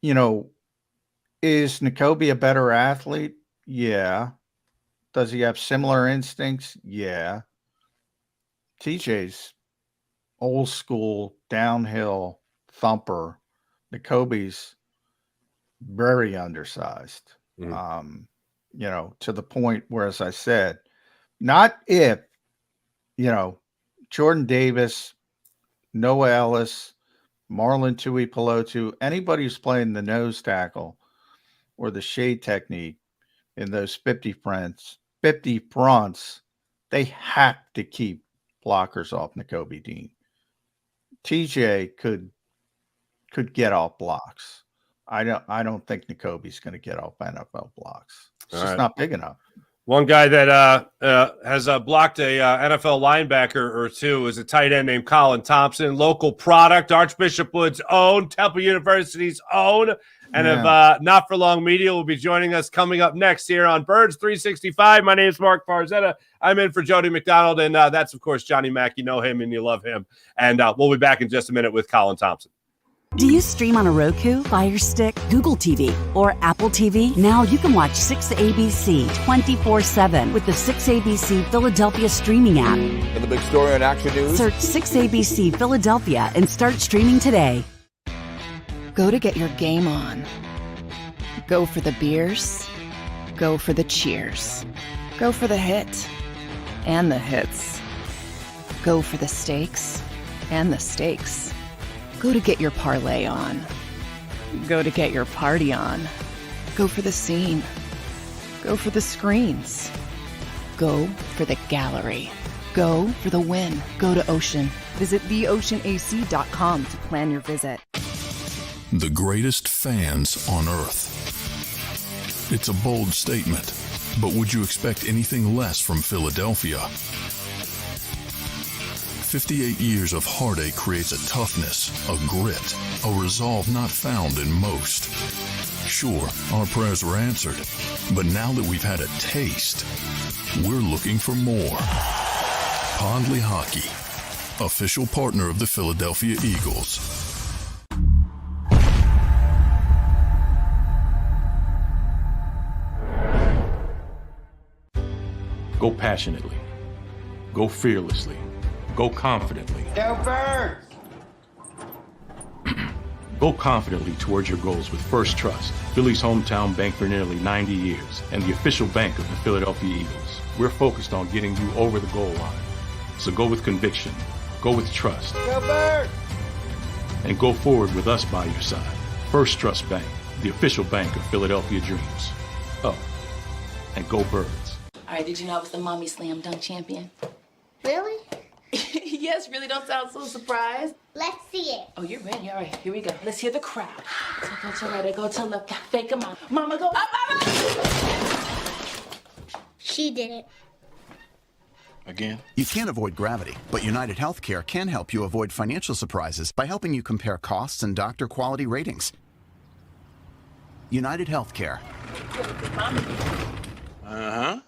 you know, is Nakobe a better athlete? Yeah. Does he have similar instincts? Yeah. TJ's old school downhill thumper. Nakobe's very undersized. You know, to the point where, as I said, not if, you know, Jordan Davis, Noah Ellis, Marlon Tuipulotu, anybody who's playing the nose tackle or the shade technique in those 50 fronts, they have to keep blockers off Nakobe Dean. TJ could get off blocks. I don't think Nakobe's going to get off NFL blocks. It's just not big enough. One guy that has blocked a NFL linebacker or two is a tight end named Colin Thompson, local product, Archbishop Wood's own, Temple University's own. And if Not For Long Media will be joining us coming up next here on Birds 365. My name is Mark Farzetta. I'm in for Jody McDonald, and that's, of course, Johnny Mack. You know him and you love him. And we'll be back in just a minute with Colin Thompson. Do you stream on a Roku, Fire Stick, Google TV, or Apple TV? Now you can watch 6ABC 24/7 with the 6ABC Philadelphia streaming app. And the big story on Action News? Search 6ABC Philadelphia and start streaming today. Go to get your game on. Go for the beers. Go for the cheers. Go for the hit and the hits. Go for the stakes and the stakes. Go to get your parlay on. Go to get your party on. Go for the scene. Go for the screens. Go for the gallery. Go for the win. Go to Ocean. Visit theoceanac.com to plan your visit. The greatest fans on earth. It's a bold statement, but would you expect anything less from Philadelphia? 58 years of heartache creates a toughness, a grit, a resolve not found in most. Sure, our prayers were answered, but now that we've had a taste, we're looking for more. Pondley Hockey, official partner of the Philadelphia Eagles. Go passionately. Go fearlessly. Go confidently. Go Birds! Go confidently towards your goals with First Trust, Philly's hometown bank for nearly 90 years, and the official bank of the Philadelphia Eagles. We're focused on getting you over the goal line. So go with conviction, go with trust, Go Birds! and go forward with us by your side. First Trust Bank, the official bank of Philadelphia Dreams. Oh, and go Birds. All right, did you know I was the mommy slam dunk champion? Really? Yes, really don't sound so surprised. Let's see it. Oh, you're ready. All right, here we go. Let's hear the crowd. So go to right, I go to left, fake a mom. Mama, go up, mama! She did it. Again? You can't avoid gravity, but United Healthcare can help you avoid financial surprises by helping you compare costs and doctor quality ratings. United Healthcare. Uh-huh.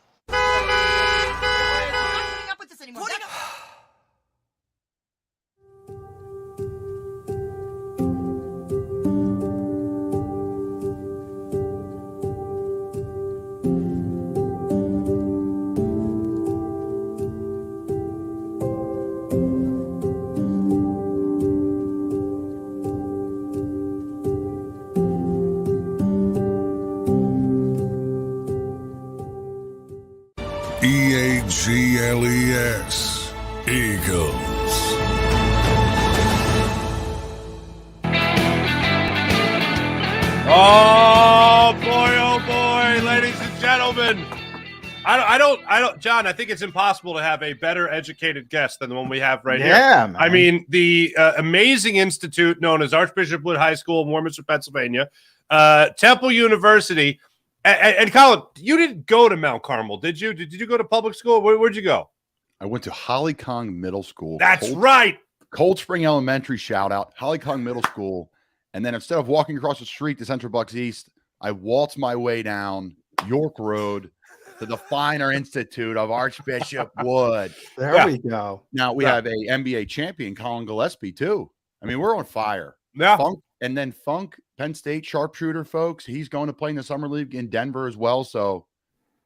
EAGLES, Eagles. Oh boy, ladies and gentlemen. I don't, John, I think it's impossible to have a better educated guest than the one we have right here. Man. I mean, the amazing institute known as Archbishop Wood High School in Warminster, Pennsylvania, Temple University. And Colin, you didn't go to Mount Carmel, did you? Did you go to public school? Where'd you go? I went to Holly Kong Middle School. That's right. Cold Spring Elementary, shout out. Holly Kong Middle School. And then instead of walking across the street to Central Bucks East, I waltzed my way down York Road to the finer institute of Archbishop Wood. There we go. Now we have a NBA champion, Colin Gillespie, too. I mean, we're on fire. Yeah. Funk, Penn State sharpshooter, folks. He's going to play in the summer league in Denver as well. So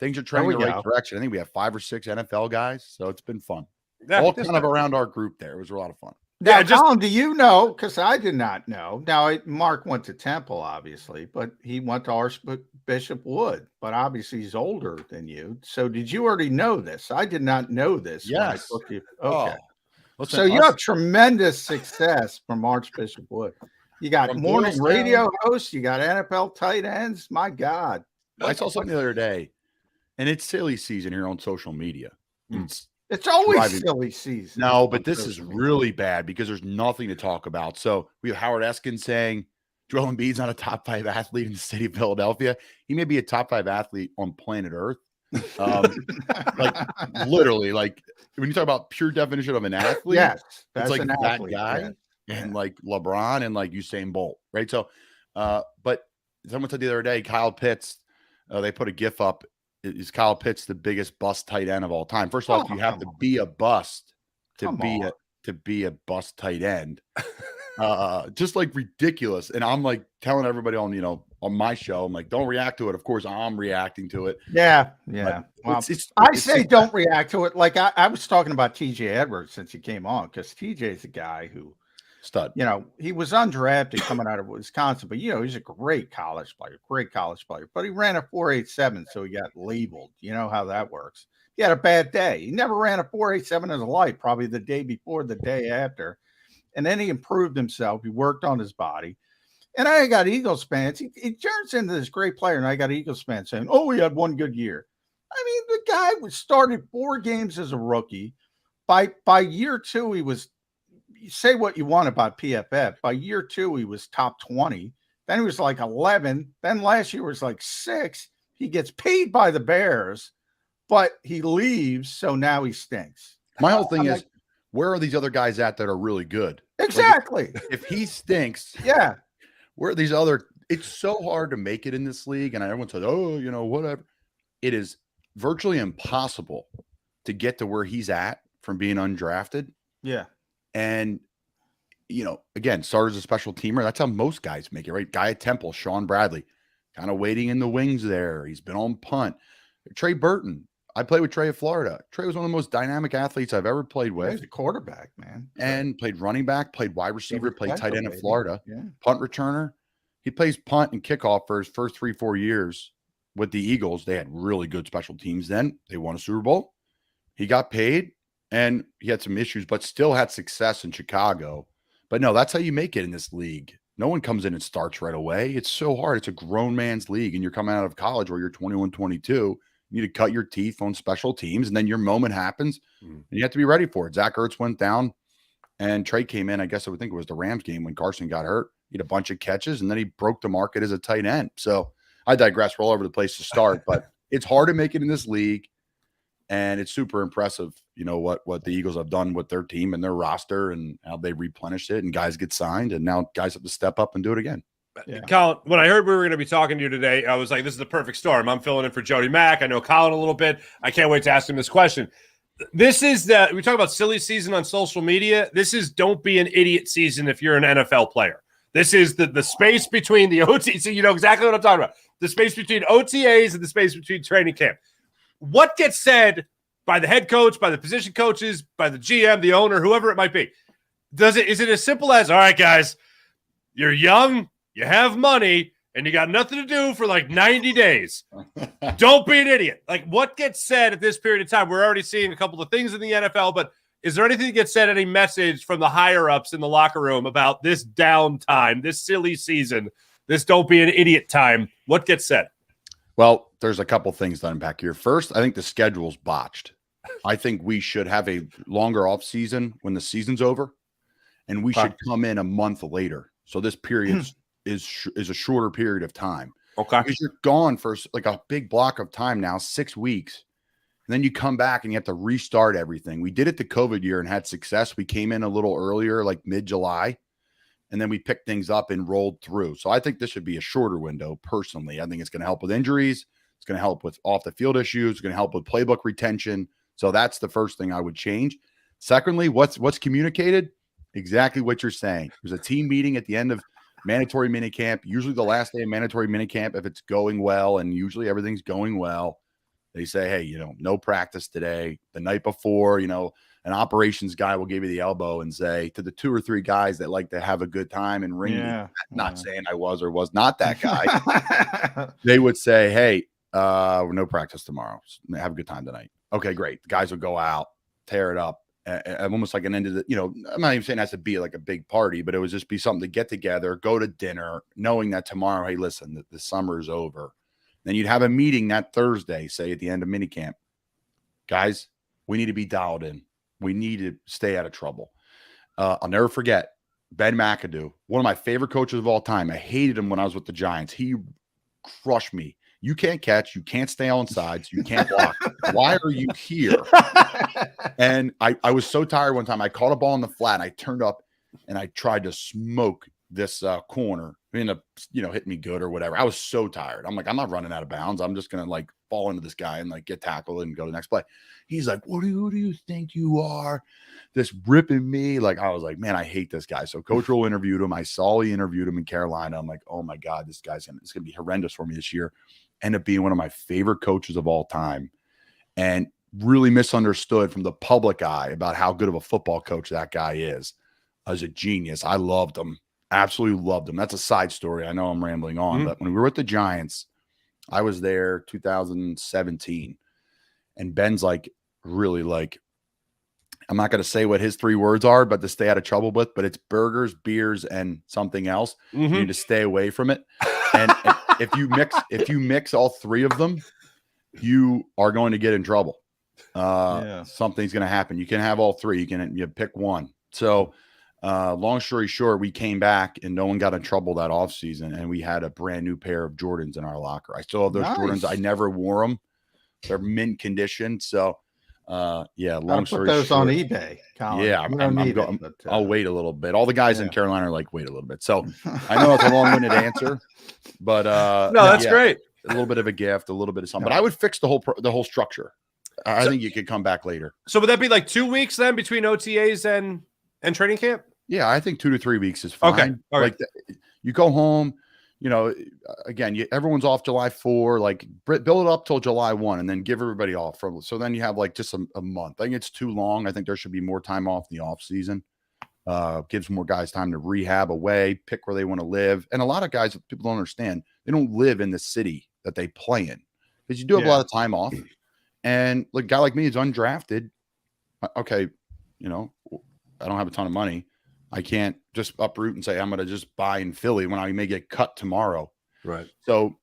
things are trending in the right direction. I think we have 5 or 6 NFL guys. So it's been fun. Yeah, all kind of around our group there. It was a lot of fun. Now, Colin, do you know? Because I did not know. Now, Mark went to Temple, obviously, but he went to Archbishop Wood. But obviously, he's older than you. So, did you already know this? I did not know this. Yes. Okay. Listen, So you have tremendous success from Archbishop Wood. You got morning radio hosts. You got NFL tight ends. My God. I saw something the other day, and it's silly season here on social media. It's always silly season. No, but this is really bad because there's nothing to talk about. So we have Howard Eskin saying Joel Embiid's not a top 5 athlete in the city of Philadelphia. He may be a top 5 athlete on planet Earth. Like literally, like when you talk about pure definition of an athlete, yes, it's like that athlete, guy and like LeBron and like Usain Bolt, right? So, but someone said the other day, Kyle Pitts, they put a GIF up. Is Kyle Pitts the biggest bust tight end of all time? First off, you have to be a bust to be a bust tight end. Just like ridiculous. And I'm like telling everybody on my show, I'm like, don't react to it. Of course, I'm reacting to it. Yeah. Well, I say just don't react to it. Like I was talking about TJ Edwards since he came on, because TJ is a guy who stud. He was undrafted coming out of Wisconsin, but he's a great college player. But he ran a 4.87, so he got labeled. You know how that works. He had a bad day. He never ran a 4.87 in his life, probably the day before, the day after. And then he improved himself. He worked on his body. And I got Eagles fans. He turns into this great player, and I got Eagles fans saying, oh, he had one good year. I mean, the guy started 4 games as a rookie. By year 2, he was, say what you want about PFF. By year 2, he was top 20. Then he was like 11. Then last year was like 6. He gets paid by the Bears, but he leaves, so now he stinks. My whole thing is, where are these other guys at that are really good? Exactly. Like, if he stinks, yeah. Where are these other? It's so hard to make it in this league, and everyone says, "Oh, whatever." It is virtually impossible to get to where he's at from being undrafted. Yeah. And again, started as a special teamer. That's how most guys make it, right? Guy at Temple, Sean Bradley, kind of waiting in the wings there. He's been on punt. Trey Burton. I played with Trey at Florida. Trey was one of the most dynamic athletes I've ever played with. He's a quarterback, man. And played running back, played wide receiver, played tight end at Florida, Yeah. punt returner. He plays punt and kickoff for his first 3-4 years with the Eagles. They had really good special teams then. They won a Super Bowl. He got paid, and he had some issues, but still had success in Chicago. But no, that's how you make it in this league. No one comes in and starts right away. It's so hard. It's a grown man's league, and you're coming out of college where you're 21, 22. You need to cut your teeth on special teams, and then your moment happens, and you have to be ready for it. Zach Ertz went down, and Trey came in. I guess I would think it was the Rams game when Carson got hurt. He had a bunch of catches, and then he broke the market as a tight end. So I digress. We're all over the place to start, but it's hard to make it in this league, and it's super impressive, what the Eagles have done with their team and their roster and how they replenished it, and guys get signed, and now guys have to step up and do it again. Yeah. Colin, when I heard we were going to be talking to you today, I was like, this is the perfect storm. I'm filling in for Jody Mack. I know Colin a little bit. I can't wait to ask him this question. This is we talk about silly season on social media. This is don't be an idiot season if you're an NFL player. This is the space between the OTAs. So you know exactly what I'm talking about. The space between OTAs and the space between training camp. What gets said by the head coach, by the position coaches, by the GM, the owner, whoever it might be? Is it as simple as, all right, guys, you're young, you have money, and you got nothing to do for like 90 days. Don't be an idiot. Like, what gets said at this period of time? We're already seeing a couple of things in the NFL, but is there anything that gets said, any message from the higher-ups in the locker room about this downtime, this silly season, this don't be an idiot time? What gets said? Well, there's a couple things to unpack here. First, I think the schedule's botched. I think we should have a longer off season when the season's over, and we should come in a month later. So this period is a shorter period of time. Okay. Because you're gone for like a big block of time now, 6 weeks. And then you come back and you have to restart everything. We did it the COVID year and had success. We came in a little earlier, like mid-July, and then we picked things up and rolled through. So I think this should be a shorter window, personally. I think it's going to help with injuries. It's going to help with off-the-field issues. It's going to help with playbook retention. So that's the first thing I would change. Secondly, what's communicated? Exactly what you're saying. There's a team meeting at the end of mandatory minicamp, usually the last day of mandatory minicamp, if it's going well, and usually everything's going well. They say, hey, no practice today. The night before, an operations guy will give you the elbow and say to the 2 or 3 guys that like to have a good time and ring me, not saying I was or was not that guy. They would say, hey, no practice tomorrow. Have a good time tonight. Okay, great. The guys will go out, tear it up. Almost like an end of the, I'm not even saying it has to be like a big party, but it would just be something to get together, go to dinner, knowing that tomorrow, hey, listen, the summer is over. Then you'd have a meeting that Thursday, say at the end of minicamp. Guys, we need to be dialed in. We need to stay out of trouble. I'll never forget Ben McAdoo, one of my favorite coaches of all time. I hated him when I was with the Giants. He crushed me. You can't catch. You can't stay on sides. You can't block. Why are you here? And I was so tired one time. I caught a ball in the flat, and I turned up, and I tried to smoke this corner. Ended up, hitting me good or whatever. I was so tired. I'm like, I'm not running out of bounds. I'm just going to like fall into this guy and like get tackled and go to the next play. He's like, who do you think you are? This ripping me. Like, I was like, man, I hate this guy. So Coach Roll interviewed him. I saw he interviewed him in Carolina. I'm like, oh my God, this guy's it's going to be horrendous for me this year. Ended up being one of my favorite coaches of all time, and really misunderstood from the public eye about how good of a football coach that guy is. As a genius. I loved him. Absolutely loved him. That's a side story. I know I'm rambling on, but when we were with the Giants, I was there 2017, and Ben's like, really like, I'm not going to say what his 3 words are, but to stay out of trouble with, but it's burgers, beers, and something else. You need to stay away from it. And if you mix all 3 of them, you are going to get in trouble. Something's going to happen. You can have all 3. You pick one. So long story short, we came back and no one got in trouble that offseason, and we had a brand new pair of Jordans in our locker. I still have those Jordans. I never wore them. They're mint condition. So Yeah, Gotta long put story those short. on eBay, Colin. Yeah, You don't need going. it, but, I'll wait a little bit. All the guys in yeah. Carolina are like, wait a little bit. So I know it's a long-winded answer, but No, that's yeah, great. A little bit of a gift, a little bit of something. But I would fix the whole structure. I think you could come back later. So would that be like 2 weeks then between OTAs and training camp? Yeah, I think 2 to 3 weeks is fine. Okay. All right. Like you go home, you know, again, everyone's off July 4, like build it up till July 1 and then give everybody off so then you have like just a month. I think it's too long. I think there should be more time off in the off season. Gives more guys time to rehab away, pick where they want to live. And a lot of guys, people don't understand, they don't live in the city that they play in because you do have a lot of time off. And like a guy like me is undrafted. Okay, you know, I don't have a ton of money. I can't just uproot and say I'm going to just buy in Philly when I may get cut tomorrow. Right. So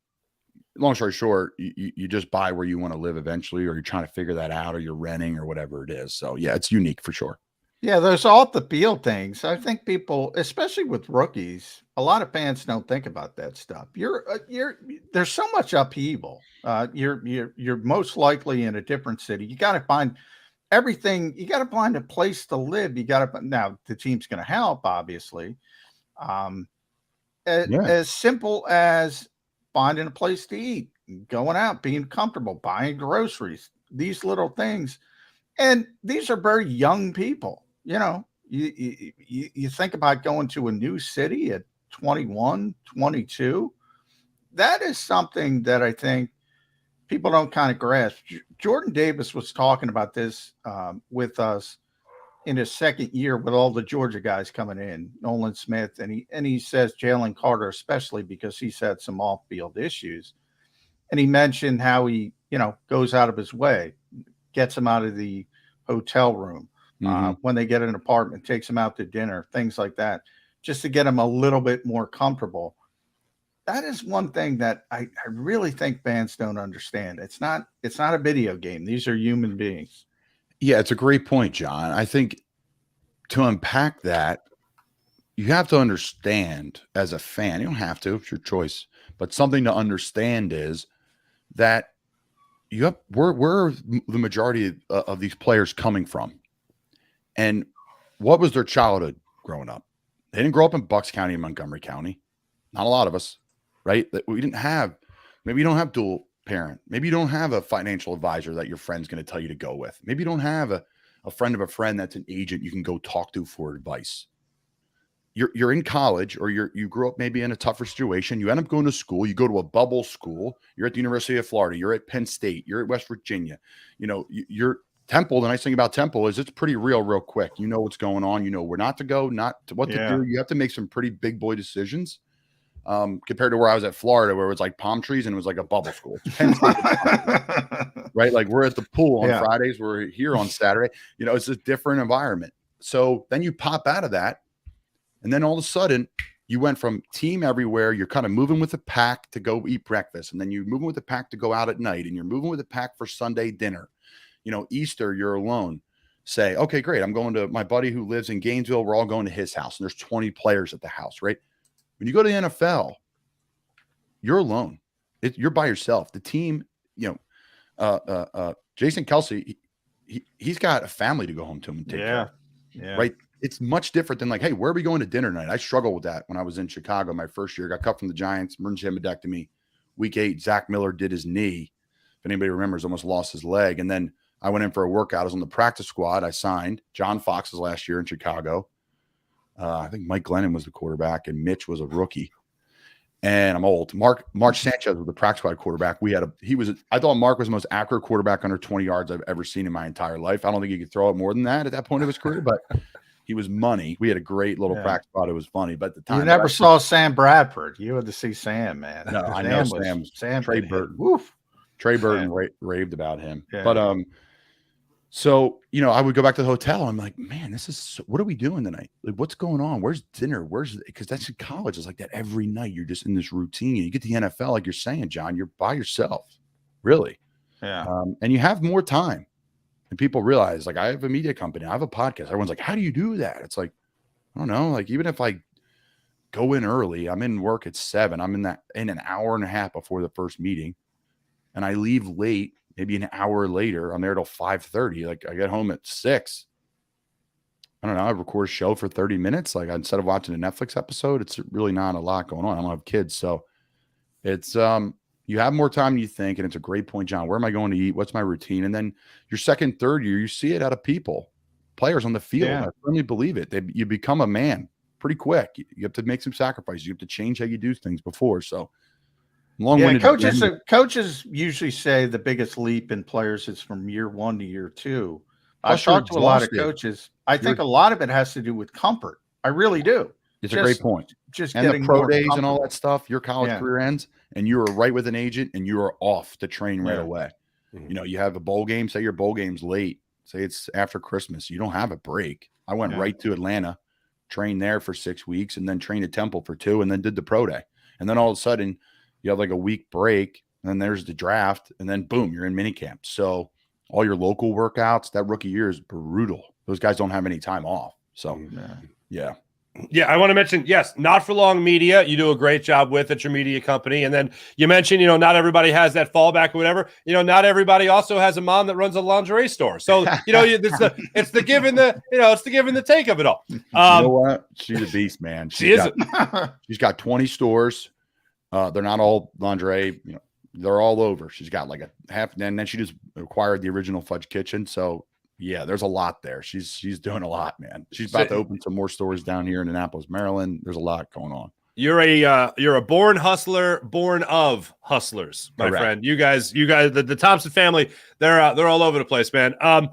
long story short, you just buy where you want to live eventually, or you're trying to figure that out, or you're renting or whatever it is. So yeah, it's unique for sure. Yeah, there's off the field things. I think people, especially with rookies, a lot of fans don't think about that stuff. There's so much upheaval. You're most likely in a different city. You got to find everything. You got to find a place to live. You got to now the team's going to help, obviously. As simple as finding a place to eat, going out, being comfortable, buying groceries, these little things. And these are very young people. You know, you think about going to a new city at 21, 22. That is something that I think people don't kind of grasp. Jordan Davis was talking about this with us in his second year with all the Georgia guys coming in, Nolan Smith, and he says Jalen Carter especially because he's had some off-field issues. And he mentioned how he, you know, goes out of his way, gets them out of the hotel room. When they get an apartment, takes them out to dinner, things like that, just to get them a little bit more comfortable. That is one thing that I really think fans don't understand. It's not a video game. These are human beings. Yeah, it's a great point, John. I think to unpack that, you have to understand as a fan, you don't have to, it's your choice, but something to understand is that where the majority of these players coming from. And what was their childhood growing up? They didn't grow up in Bucks County and Montgomery County. Not a lot of us, right? We didn't have, maybe you don't have dual parent. Maybe you don't have a financial advisor that your friend's going to tell you to go with. Maybe you don't have a friend of a friend that's an agent you can go talk to for advice. You're in college, or you grew up maybe in a tougher situation. You end up going to school. You go to a bubble school. You're at the University of Florida. You're at Penn State. You're at West Virginia. You know, you're Temple. The nice thing about Temple is it's pretty real quick. You know what's going on. You know where not to go, not to what to do. You have to make some pretty big boy decisions compared to where I was at Florida, where it was like palm trees and it was like a bubble school. Penn State, right? Like we're at the pool on Fridays. We're here on Saturday. You know, it's a different environment. So then you pop out of that. And then all of a sudden, you went from team everywhere. You're kind of moving with the pack to go eat breakfast. And then you're moving with the pack to go out at night. And you're moving with the pack for Sunday dinner. You know, Easter, you're alone. Say, okay, great. I'm going to my buddy who lives in Gainesville. We're all going to his house. And there's 20 players at the house, right? When you go to the NFL, you're alone. You're by yourself. The team, you know, Jason Kelsey, he's got a family to go home to and take care of. Yeah. Right. It's much different than like, hey, where are we going to dinner tonight? I struggled with that when I was in Chicago my first year. Got cut from the Giants, emergency appendectomy. Week 8, Zach Miller did his knee. If anybody remembers, almost lost his leg. And then I went in for a workout. I was on the practice squad. I signed. John Fox was last year in Chicago. I think Mike Glennon was the quarterback, and Mitch was a rookie. And I'm old. Mark Sanchez was the practice squad quarterback. I thought Mark was the most accurate quarterback under 20 yards I've ever seen in my entire life. I don't think he could throw it more than that at that point of his career, but he was money. We had a great little practice squad. It was funny, but at the time you never saw Sam Bradford. You had to see Sam, man. No, I know Sam. Trey Burton. Woof. Trey Burton raved about him. Yeah. But so you know, I would go back to the hotel. I'm like, man, what are we doing tonight? Like, what's going on? Where's dinner? Because that's in college. It's like that every night. You're just in this routine. You get to the NFL, like you're saying, John. You're by yourself, really. Yeah. And you have more time. And people realize, like, I have a media company. I have a podcast. Everyone's like, how do you do that? It's like, I don't know. Like, even if I go in early, I'm in work at 7. I'm in an hour and a half before the first meeting. And I leave late maybe an hour later. I'm there till 5:30. Like I get home at 6. I don't know. I record a show for 30 minutes. Like instead of watching a Netflix episode, it's really not a lot going on. I don't have kids. So it's, you have more time than you think. And it's a great point, John. Where am I going to eat? What's my routine? And then your second, third year, you see it out of people, players on the field. Yeah. I firmly believe it. You become a man pretty quick. You have to make some sacrifices. You have to change how you do things before. So long-winded. Coaches usually say the biggest leap in players is from year 1 to year 2. I've Plus, you're talked to a lot of exhausted. coaches. I think a lot of it has to do with comfort. I really do. It's a great point. Just and getting the pro more days and all comfortable. that stuff, your college career ends and you are right with an agent and you are off to train right away. You know, you have a bowl game, say your bowl game's late, say it's after Christmas. You don't have a break. I went right to Atlanta, trained there for 6 weeks, and then trained at Temple for 2, and then did the pro day. And then all of a sudden you have like a week break, and then there's the draft, and then boom, you're in minicamp. So all your local workouts, that rookie year is brutal. Those guys don't have any time off. So yeah. Yeah, I want to mention, yes, Not For Long Media. You do a great job with at your media company. And then you mentioned, you know, not everybody has that fallback or whatever. You know, not everybody also has a mom that runs a lingerie store. So, you know, it's the give and the, you know, it's the give and the take of it all. You know what? She's a beast, man. She's got 20 stores. They're not all lingerie, you know, they're all over. She's got like a half, and then she just acquired the original Fudge Kitchen. So yeah, there's a lot there. She's doing a lot, man. She's about to open some more stores down here in Annapolis, Maryland. There's a lot going on. You're a born hustler, born of hustlers, my friend. You guys, the Thompson family, they're all over the place, man. I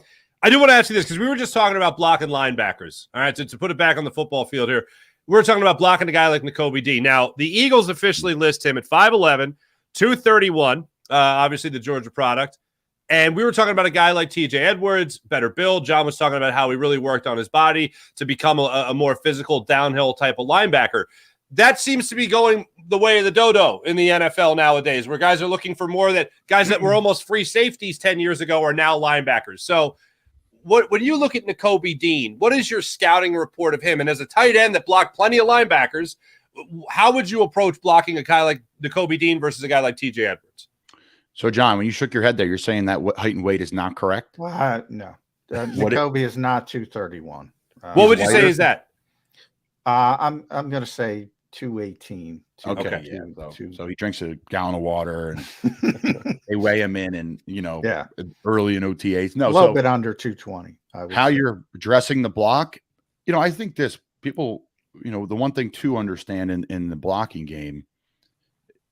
do want to ask you this because we were just talking about blocking linebackers. All right, to put it back on the football field here, we're talking about blocking a guy like Nakobe Dean. Now, the Eagles officially list him at 5'11", 231, obviously the Georgia product. And we were talking about a guy like TJ Edwards, better build. John was talking about how he really worked on his body to become a more physical downhill type of linebacker. That seems to be going the way of the dodo in the NFL nowadays, where guys are looking for more guys that were almost free safeties 10 years ago are now linebackers. So when you look at Nakobe Dean, what is your scouting report of him? And as a tight end that blocked plenty of linebackers, how would you approach blocking a guy like Nakobe Dean versus a guy like TJ Edwards? So, John, when you shook your head there, you're saying that height and weight is not correct? No. Nakobe is not 231. What would you say is that? I'm going to say 218. Okay. So he drinks a gallon of water and they weigh him in and, you know, early in OTAs. No, a little bit under 220. How you're dressing the block, you know, I think people, you know, the one thing to understand in the blocking game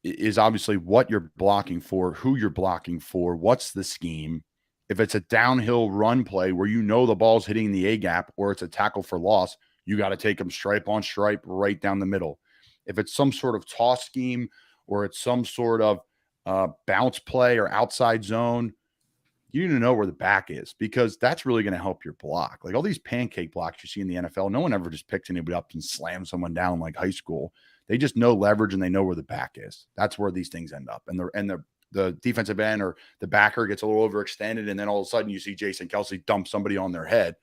is obviously what you're blocking for, who you're blocking for, what's the scheme. If it's a downhill run play where you know the ball's hitting the A gap or it's a tackle for loss, you got to take them stripe on stripe right down the middle. If it's some sort of toss scheme or it's some sort of bounce play or outside zone, you need to know where the back is because that's really going to help your block. Like all these pancake blocks you see in the NFL, no one ever just picks anybody up and slams someone down like high school. They just know leverage and they know where the back is. That's where these things end up. And the defensive end or the backer gets a little overextended, and then all of a sudden you see Jason Kelce dump somebody on their head.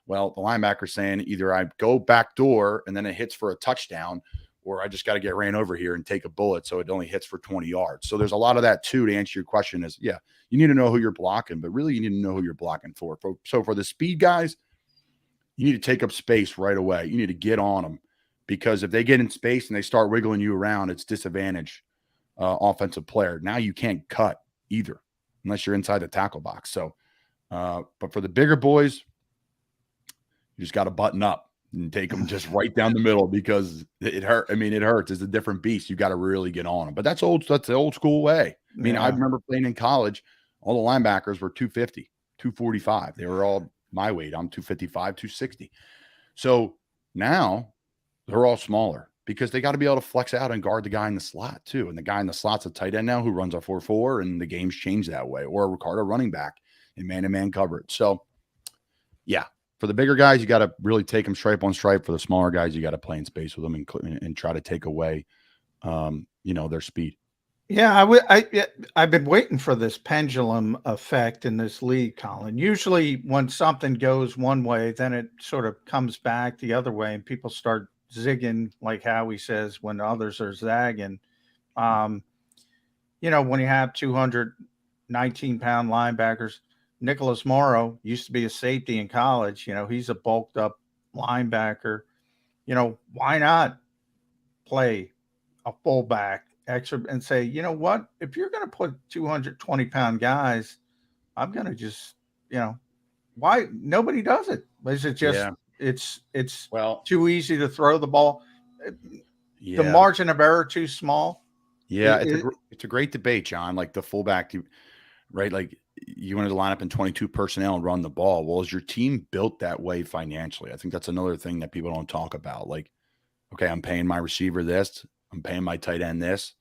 Well, the linebacker's saying either I go back door and then it hits for a touchdown, or I just got to get ran over here and take a bullet so it only hits for 20 yards. So there's a lot of that too. To answer your question is, yeah, you need to know who you're blocking, but really you need to know who you're blocking for. So for the speed guys, you need to take up space right away. You need to get on them. Because if they get in space and they start wiggling you around, it's disadvantage offensive player. Now you can't cut either unless you're inside the tackle box. So, but for the bigger boys, you just got to button up and take them just right down the middle because it hurt. I mean, it hurts. It's a different beast. You got to really get on them. But that's the old school way. I mean, I remember playing in college. All the linebackers were 250, 245. They were all my weight. I'm 255, 260. So now they're all smaller because they got to be able to flex out and guard the guy in the slot too. And the guy in the slot's a tight end now who runs a 4-4, and the game's changed that way, or a Ricardo running back in man-to-man coverage. So yeah, for the bigger guys, you got to really take them stripe on stripe. For the smaller guys, you got to play in space with them and try to take away, you know, their speed. Yeah, I've been waiting for this pendulum effect in this league, Colin. Usually when something goes one way, then it sort of comes back the other way and people start zigging, like Howie says, when others are zagging. You know, when you have 290 19-pound linebackers. Nicholas Morrow used to be a safety in college. He's a bulked up linebacker. Why not play a fullback extra and say, you know what, if you're going to put 220-pound guys, I'm going to just, why nobody does it? Is it just, it's too easy to throw the ball? The margin of error too small. Yeah. It's a great debate, John. Like the fullback, right? Like you wanted to line up in 22 personnel and run the ball. Well, is your team built that way financially? I think that's another thing that people don't talk about. Like, okay, I'm paying my receiver this, I'm paying my tight end this.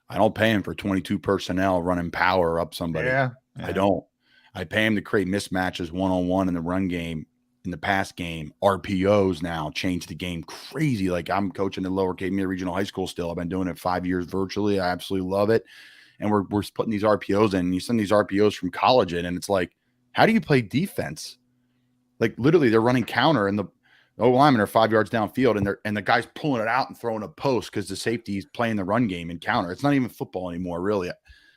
I don't pay him for 22 personnel running power up somebody. Yeah. I don't. I pay him to create mismatches one-on-one in the run game, in the pass game. RPOs now change the game crazy. Like I'm coaching in lower Cape mid-regional high school still. I've been doing it 5 years virtually. I absolutely love it. And we're putting these RPOs in, and you send these RPOs from college in, and it's like, how do you play defense? Like literally they're running counter and the O-linemen are 5 yards downfield and the guy's pulling it out and throwing a post because the safety's playing the run game and counter. It's not even football anymore, really.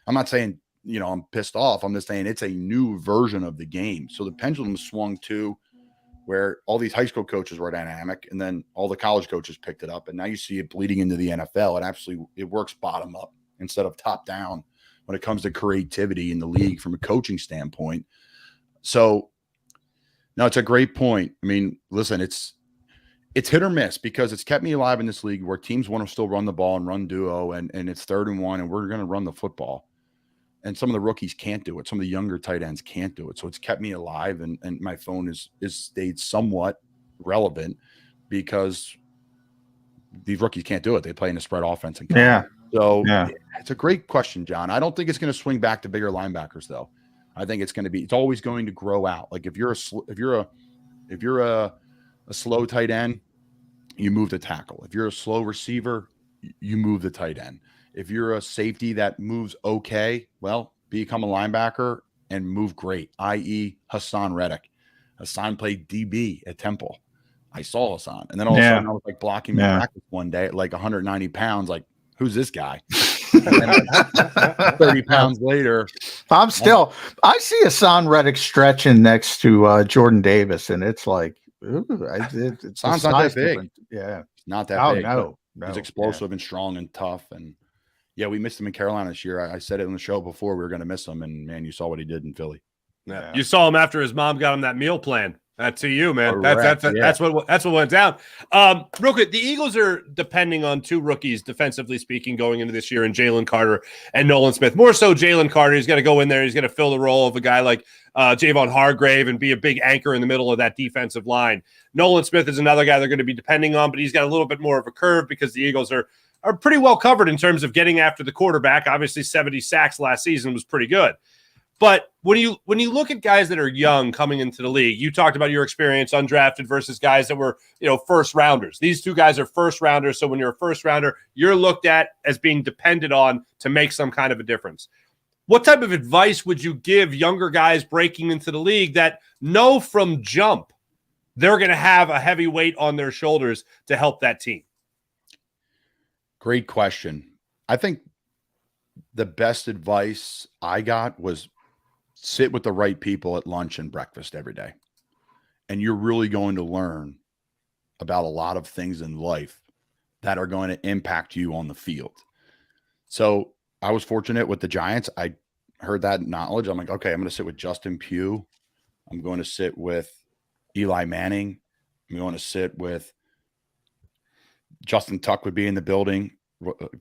I'm not saying, I'm pissed off. I'm just saying it's a new version of the game. So the pendulum swung to where all these high school coaches were dynamic, and then all the college coaches picked it up. And now you see it bleeding into the NFL. It works bottom up instead of top down when it comes to creativity in the league from a coaching standpoint. So no, it's a great point. I mean, listen, it's hit or miss because it's kept me alive in this league where teams want to still run the ball and run duo and it's 3rd and 1 and we're going to run the football. And some of the rookies can't do it. Some of the younger tight ends can't do it. So it's kept me alive and my phone is stayed somewhat relevant because these rookies can't do it. They play in a spread offense. So it's a great question, John. I don't think it's going to swing back to bigger linebackers though. I think it's always going to grow out. Like if you're a slow tight end, you move the tackle. If you're a slow receiver, you move the tight end. If you're a safety that moves okay, well, become a linebacker and move great, i.e. Hassan Reddick. Hassan played DB at Temple. I saw Hassan. And then all of a sudden I was like blocking my practice one day at like 190 pounds. Like, who's this guy? 30 pounds later. I see Hassan Reddick stretching next to Jordan Davis, and it's like, it's not that big. Yeah. Not that big. No. He's explosive and strong and tough. And yeah, we missed him in Carolina this year. I said it on the show before we were going to miss him. And man, you saw what he did in Philly. Yeah. You saw him after his mom got him that meal plan. That's to you, man. That's what went down. Real quick, the Eagles are depending on 2 rookies, defensively speaking, going into this year, in Jalen Carter and Nolan Smith. More so Jalen Carter. He's going to go in there. He's going to fill the role of a guy like Javon Hargrave and be a big anchor in the middle of that defensive line. Nolan Smith is another guy they're going to be depending on, but he's got a little bit more of a curve because the Eagles are pretty well covered in terms of getting after the quarterback. Obviously, 70 sacks last season was pretty good. But when you look at guys that are young coming into the league, you talked about your experience undrafted versus guys that were, first rounders. These 2 guys are first rounders. So when you're a first rounder, you're looked at as being depended on to make some kind of a difference. What type of advice would you give younger guys breaking into the league that know from jump they're going to have a heavy weight on their shoulders to help that team? Great question. I think the best advice I got was sit with the right people at lunch and breakfast every day. And you're really going to learn about a lot of things in life that are going to impact you on the field. So I was fortunate with the Giants. I heard that knowledge. I'm like, okay, I'm going to sit with Justin Pugh. I'm going to sit with Eli Manning. I'm going to sit with Justin Tuck would be in the building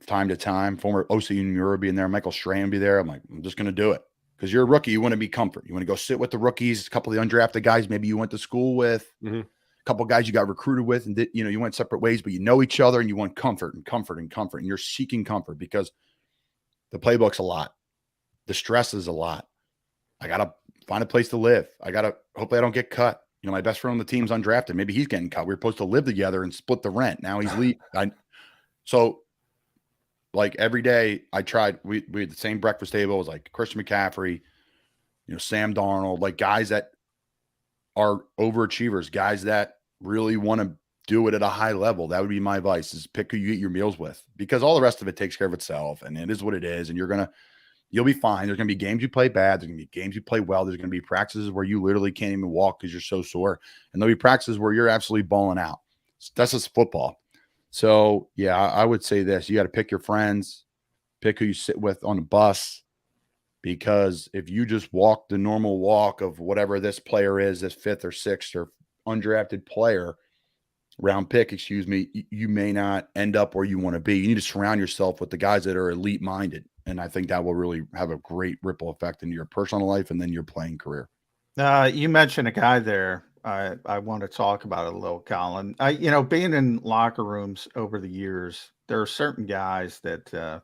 time to time. Former OC Mura be in there. Michael Strahan be there. I'm like, I'm just going to do it. Because you're a rookie, you want to be comfort. You want to go sit with the rookies, a couple of the undrafted guys maybe you went to school with, a couple of guys you got recruited with, and you went separate ways, but you know each other and you want comfort and comfort and comfort. And you're seeking comfort because the playbook's a lot. The stress is a lot. I got to find a place to live. Hopefully I don't get cut. My best friend on the team's undrafted. Maybe he's getting cut. We were supposed to live together and split the rent. Now he's leaving. So like every day I tried, we had the same breakfast table. It was like Christian McCaffrey, Sam Darnold, like guys that are overachievers, guys that really want to do it at a high level. That would be my advice, is pick who you eat your meals with, because all the rest of it takes care of itself and it is what it is. And you're going to You'll be fine. There's going to be games you play bad. There's going to be games you play well. There's going to be practices where you literally can't even walk because you're so sore. And there'll be practices where you're absolutely balling out. That's just football. So, yeah, I would say this. You got to pick your friends, pick who you sit with on the bus, because if you just walk the normal walk of whatever this player is, this 5th or 6th or undrafted player, round pick, excuse me, you may not end up where you want to be. You need to surround yourself with the guys that are elite minded. And I think that will really have a great ripple effect into your personal life and then your playing career. You mentioned a guy there. I want to talk about it a little, Colin. Being in locker rooms over the years, there are certain guys that,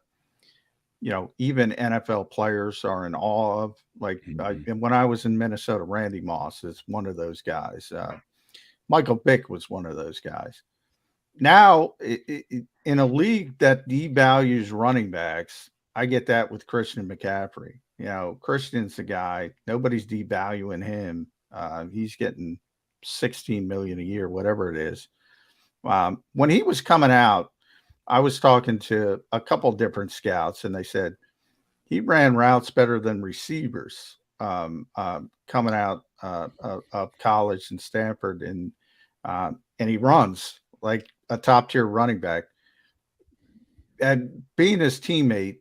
even NFL players are in awe of. Like, and when I was in Minnesota, Randy Moss is one of those guys. Michael Vick was one of those guys. Now, in a league that devalues running backs, I get that with Christian McCaffrey. Christian's the guy. Nobody's devaluing him. He's getting $16 million a year, whatever it is. When he was coming out, I was talking to a couple different scouts, and they said he ran routes better than receivers coming out of college in Stanford, and he runs like a top tier running back. And being his teammate,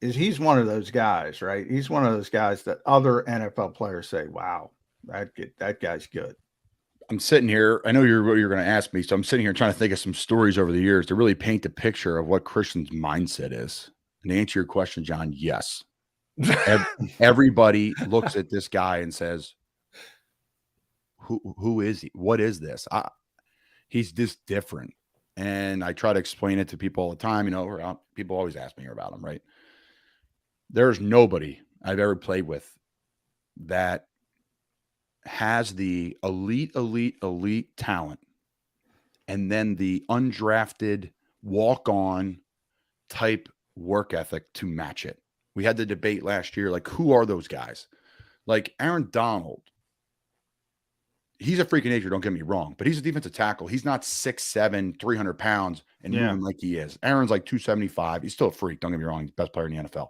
he's one of those guys, right? He's one of those guys that other NFL players say, "Wow, that guy's good." I'm sitting here. I know what you're going to ask me, so I'm sitting here trying to think of some stories over the years to really paint the picture of what Christian's mindset is. And to answer your question, John, yes. Everybody looks at this guy and says, "Who is he? What is this? He's just different." And I try to explain it to people all the time. People always ask me about him, right? There's nobody I've ever played with that has the elite talent and then the undrafted walk-on type work ethic to match it. We had the debate last year, like, who are those guys? Like Aaron Donald, he's a freak of nature, don't get me wrong, but he's a defensive tackle. He's not 6'7", 300 pounds and moving like he is. Aaron's like 275. He's still a freak, don't get me wrong. He's the best player in the NFL.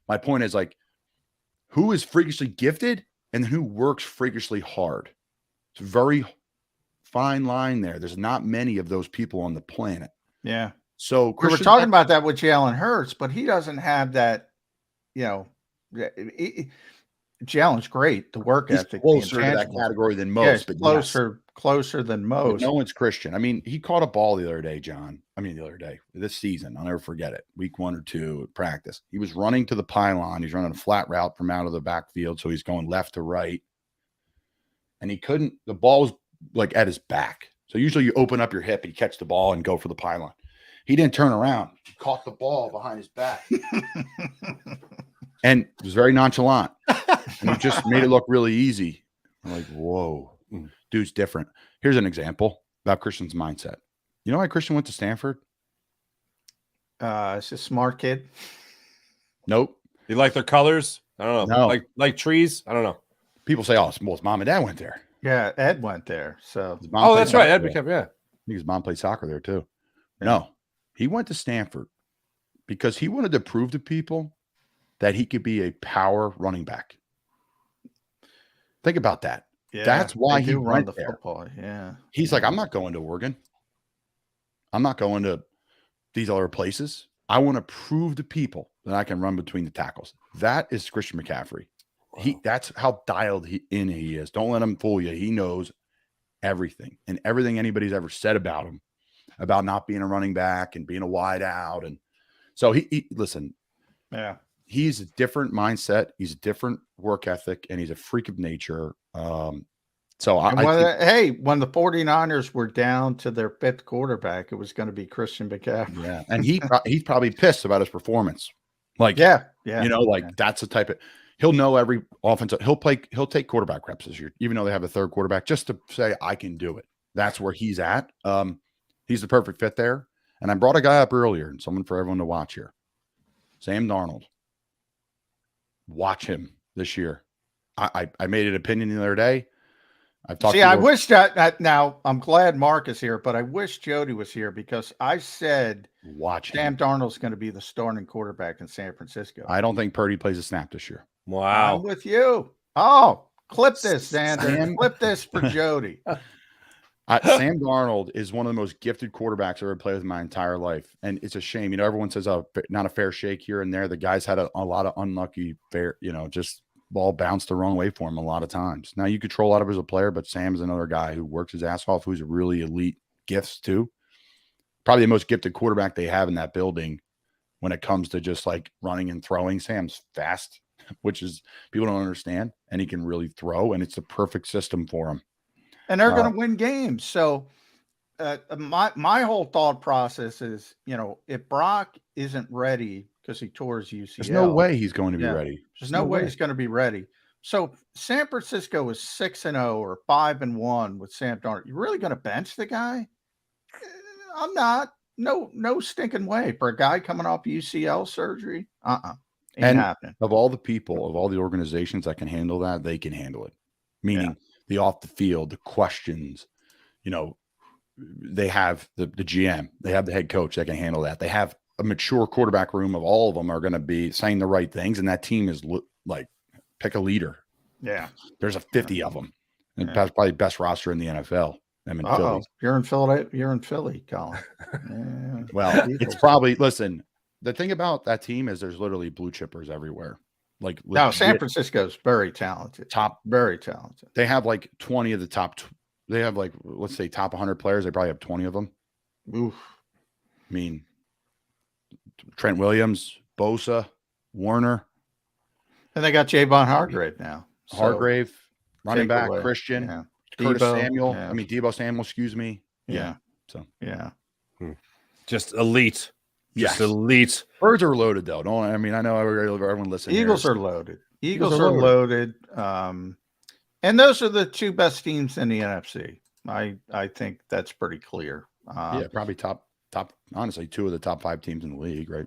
My point is, like, who is freakishly gifted and who works freakishly hard? It's a very fine line there. There's not many of those people on the planet. Yeah. So we were talking about that with Jalen Hurts, but he doesn't have that, Jalen's great. The work ethic, closer to that category than most, but closer than most. But no one's Christian. I mean, he caught a ball the other day, John. This season, I'll never forget it. Week 1 or 2 at practice, he was running to the pylon. He's running a flat route from out of the backfield, so he's going left to right, and he couldn't. The ball was like at his back. So usually you open up your hip and you catch the ball and go for the pylon. He didn't turn around. He caught the ball behind his back. And it was very nonchalant. And he just made it look really easy. I'm like, whoa, dude's different. Here's an example about Christian's mindset. You know why Christian went to Stanford? It's a smart kid. Nope. You like their colors? I don't know. No. Like trees? I don't know. People say, his mom and dad went there. Yeah, Ed went there. So that's right. Ed became, I think his mom played soccer there too. Yeah. No, he went to Stanford because he wanted to prove to people that he could be a power running back. Think about that. Yeah, that's why he run the there. Football. Yeah. He's like, I'm not going to Oregon. I'm not going to these other places. I want to prove to people that I can run between the tackles. That is Christian McCaffrey. Wow. That's how dialed he is. Don't let him fool you. He knows everything, and everything anybody's ever said about him, about not being a running back and being a wide out. And so he listen. Yeah. He's a different mindset. He's a different work ethic, and he's a freak of nature. When the 49ers were down to their 5th quarterback, it was going to be Christian McCaffrey. Yeah, and he's probably pissed about his performance. Like, that's the type of. He'll know every offensive. He'll take quarterback reps this year, even though they have a third quarterback, just to say I can do it. That's where he's at. He's the perfect fit there. And I brought a guy up earlier, and someone for everyone to watch here. Sam Darnold. Watch him this year. I made an opinion the other day. I've talked. See, I wish that now I'm glad Mark is here, but I wish Jody was here because I said Sam Darnold's going to be the starting quarterback in San Francisco. I don't think Purdy plays a snap this year. Wow. I'm with you. Oh, clip this, Zander. Clip this for Jody. Sam Darnold is one of the most gifted quarterbacks I've ever played with in my entire life. And it's a shame. Everyone says, oh, not a fair shake here and there. The guy's had a lot of unlucky just ball bounced the wrong way for him a lot of times. Now, you could troll out of him as a player, but Sam is another guy who works his ass off, who's a really elite gifts too. Probably the most gifted quarterback they have in that building when it comes to just like running and throwing. Sam's fast, which is people don't understand, and he can really throw, and it's the perfect system for him. And they're going to win games. So my whole thought process is, if Brock isn't ready because he tore his UCL. There's no way he's going to be ready. There's no way he's going to be ready. So San Francisco is 6-0 or 5-1 with Sam Darnold. You really going to bench the guy? I'm not. No stinking way for a guy coming off UCL surgery. Ain't happening. Of all the people, of all the organizations that can handle that, they can handle it. Meaning the off the field, the questions, they have the GM, they have the head coach that can handle that. They have a mature quarterback room of all of them are going to be saying the right things. And that team is like, pick a leader. Yeah. There's 50 of them. And that's probably best roster in the NFL. I'm in Philly. You're in Philadelphia. You're in Philly, Colin. Yeah. Well, it's probably, listen, the thing about that team is there's literally blue chippers everywhere. Like now, San Francisco's very talented. Very talented. They have like 20 of the top. They have like, let's say, top 100 players. They probably have 20 of them. Oof. I mean, Trent Williams, Bosa, Warner, and they got Javon Hargrave now. Hargrave, running back, Christian, Curtis Samuel. Yeah. I mean, Debo Samuel. Excuse me. Yeah. So just elite. Just elite. Birds are loaded, though. I know everyone listening. Eagles are loaded. Eagles are loaded. And those are the two best teams in the NFC. I think that's pretty clear. Probably top. Honestly, two of the top 5 teams in the league, right?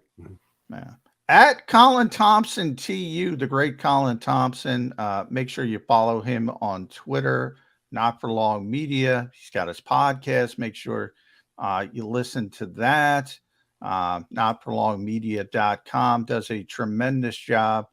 Yeah. At Colin Thompson TU, the great Colin Thompson. Make sure you follow him on Twitter. Not for Long Media. He's got his podcast. Make sure you listen to that. Notforlongmedia.com does a tremendous job.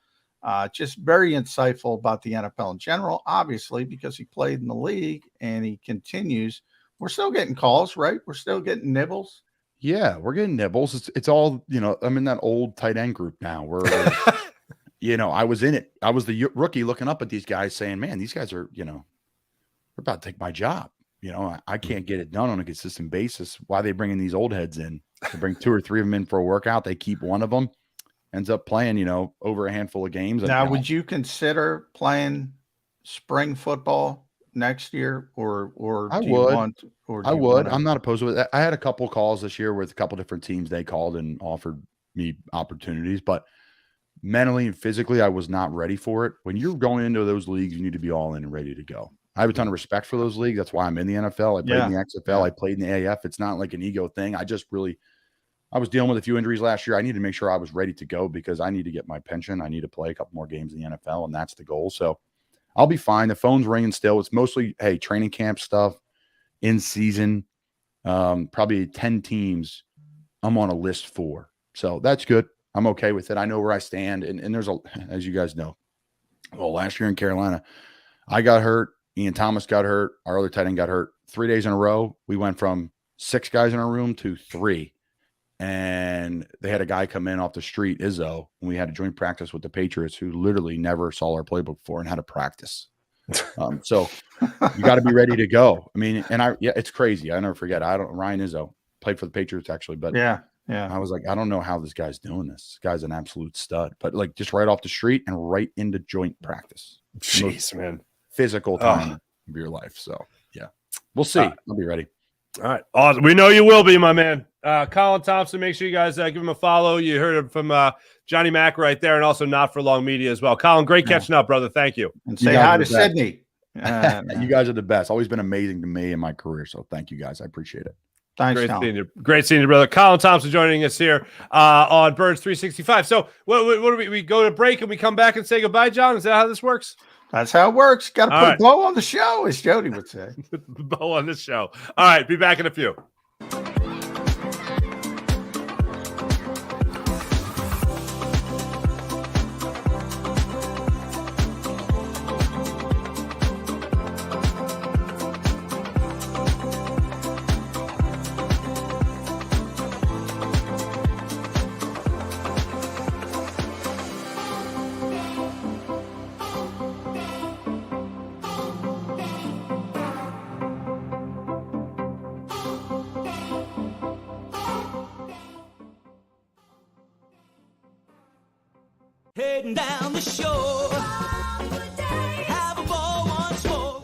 Just very insightful about the NFL in general, obviously, because he played in the league and he continues. We're still getting calls, right? We're still getting nibbles. Yeah, we're getting nibbles. It's all, I'm in that old tight end group now where, I was in it. I was the rookie looking up at these guys saying, man, these guys are, they're about to take my job. I can't get it done on a consistent basis. Why are they bringing these old heads in? They bring 2 or 3 of them in for a workout. They keep one of them, ends up playing, over a handful of games. Now, would you consider playing spring football next year, or I would. I'm not opposed to it. I had a couple calls this year with a couple different teams. They called and offered me opportunities, but mentally and physically, I was not ready for it. When you're going into those leagues, you need to be all in and ready to go. I have a ton of respect for those leagues. That's why I'm in the NFL. I played in the XFL. I played in the AF. It's not like an ego thing. I was dealing with a few injuries last year. I needed to make sure I was ready to go because I need to get my pension. I need to play a couple more games in the NFL, and that's the goal. So I'll be fine. The phone's ringing still. It's mostly, training camp stuff, in season, probably 10 teams I'm on a list for. So that's good. I'm okay with it. I know where I stand. And there's as you guys know, last year in Carolina, I got hurt. Ian Thomas got hurt. Our other tight end got hurt. 3 days in a row. We went from 6 guys in a room to 3. And they had a guy come in off the street, Izzo, and we had a joint practice with the Patriots who literally never saw our playbook before and had to practice. So you got to be ready to go. I mean, and it's crazy. I never forget. Ryan Izzo played for the Patriots actually, but I was like, I don't know how this guy's doing this. This guy's an absolute stud, but like just right off the street and right into joint practice. Jeez, man. Physical time of your life. So we'll see. I'll be ready. All right. Awesome. We know you will be, my man. Colin Thompson, make sure you guys give him a follow. You heard it from Johnny Mack right there, and also Not for Long Media as well. Colin, great catching up, brother. Thank you. And say hi to Sydney. You guys are the best. Always been amazing to me in my career. So thank you guys. I appreciate it. Thanks, Great seeing you, brother. Colin Thompson joining us here on Birds 365. So what do we go to break and we come back and say goodbye, John? Is that how this works? That's how it works. Got to All put right. a bow on the show, as Jody would say. Bow on the show. All right, be back in a few. Heading down the shore. Have a ball once more.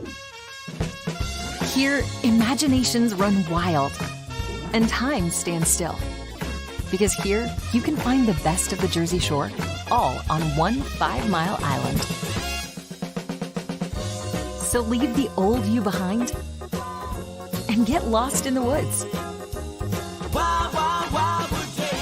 Here, imaginations run wild and time stands still. Because here, you can find the best of the Jersey Shore, all on one 5-mile island. So leave the old you behind and get lost in the woods. Wild, wild, wildwood days.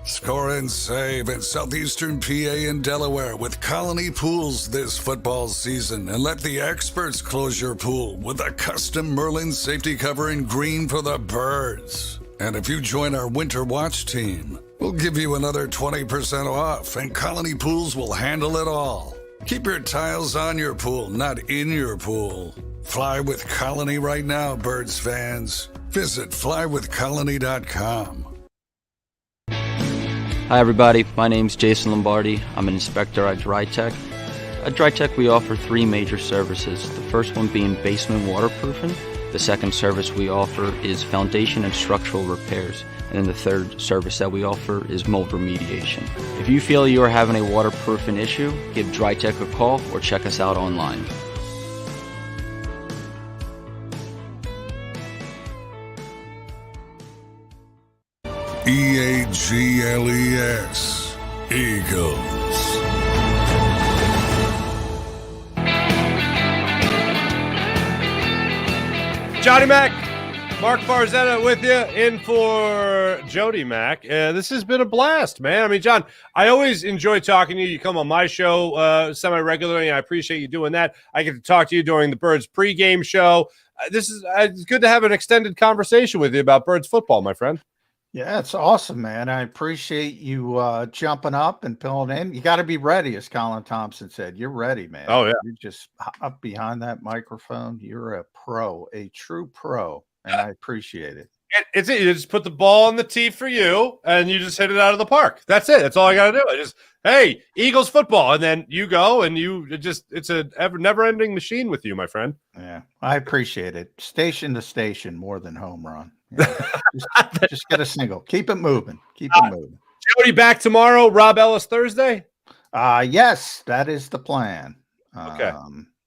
Score and save at Southeastern PA and Delaware with Colony Pools this football season, and let the experts close your pool with a custom Merlin safety cover in green for the birds. And if you join our Winter Watch team, we'll give you another 20% off, and Colony Pools will handle it all. Keep your tiles on your pool, not in your pool. Fly with Colony right now, birds fans. Visit flywithcolony.com. Hi everybody, my name's Jason Lombardi. I'm an inspector at DryTech. At DryTech we offer 3 major services, the first one being basement waterproofing, the second service we offer is foundation and structural repairs, and then the third service that we offer is mold remediation. If you feel you are having a waterproofing issue, give DryTech a call or check us out online. EAGLES, Eagles. Johnny Mac, Mark Farzetta with you in for Jody Mac. This has been a blast, man. I mean, John, I always enjoy talking to you. You come on my show semi-regularly, and I appreciate you doing that. I get to talk to you during the Birds pregame show. It's good to have an extended conversation with you about Birds football, my friend. Yeah, it's awesome, man. I appreciate you jumping up and pulling in. You got to be ready, as Colin Thompson said. You're ready, man. Oh, yeah. You're just up behind that microphone. You're a pro, a true pro, and I appreciate it. It's it. You just put the ball on the tee for you, and you just hit it out of the park. That's it. That's all I got to do. I just, hey, Eagles football, and then you go, and it's a never-ending machine with you, my friend. Yeah, I appreciate it. Station to station, more than home run. Just get a single. Keep it moving. Keep it moving. Jody back tomorrow. Rob Ellis Thursday. Yes, that is the plan. Okay.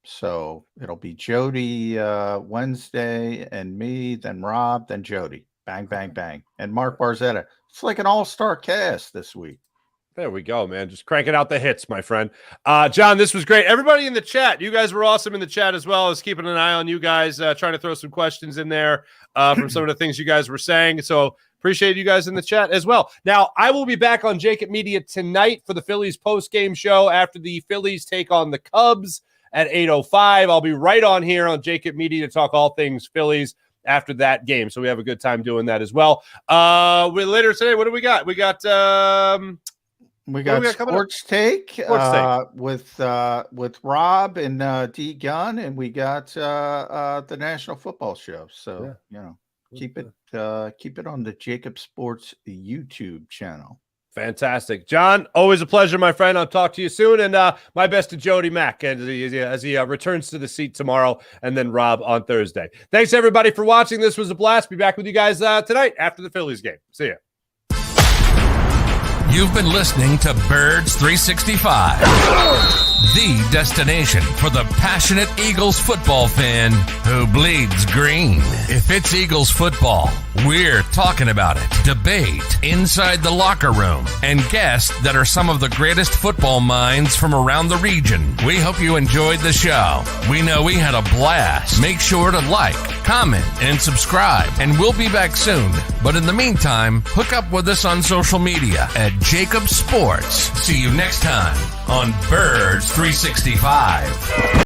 So it'll be Jody Wednesday and me, then Rob, then Jody. Bang, bang, bang. And Mark Barzetta. It's like an all-star cast this week. There we go, man. Just cranking out the hits, my friend. John, this was great. Everybody in the chat, you guys were awesome in the chat as well. I was keeping an eye on you guys, trying to throw some questions in there from some of the things you guys were saying. So appreciate you guys in the chat as well. Now, I will be back on JAKIB Media tonight for the Phillies post-game show after the Phillies take on the Cubs at 8:05. I'll be right on here on JAKIB Media to talk all things Phillies after that game. So we have a good time doing that as well. Later today, what do we got? We got Sports Take with Rob and D Gunn, and we got the National Football Show. So Keep it on the JAKIB Sports YouTube channel. Fantastic. John, always a pleasure, my friend. I'll talk to you soon. And my best to Jody Mack as he returns to the seat tomorrow, and then Rob on Thursday. Thanks, everybody, for watching. This was a blast. Be back with you guys tonight after the Phillies game. See ya. You've been listening to Birds 365, the destination for the passionate Eagles football fan who bleeds green. If it's Eagles football, we're talking about it. Debate inside the locker room and guests that are some of the greatest football minds from around the region. We hope you enjoyed the show. We know we had a blast. Make sure to like, comment, and subscribe, and we'll be back soon. But in the meantime, hook up with us on social media at JAKIB Sports. See you next time on Birds 365.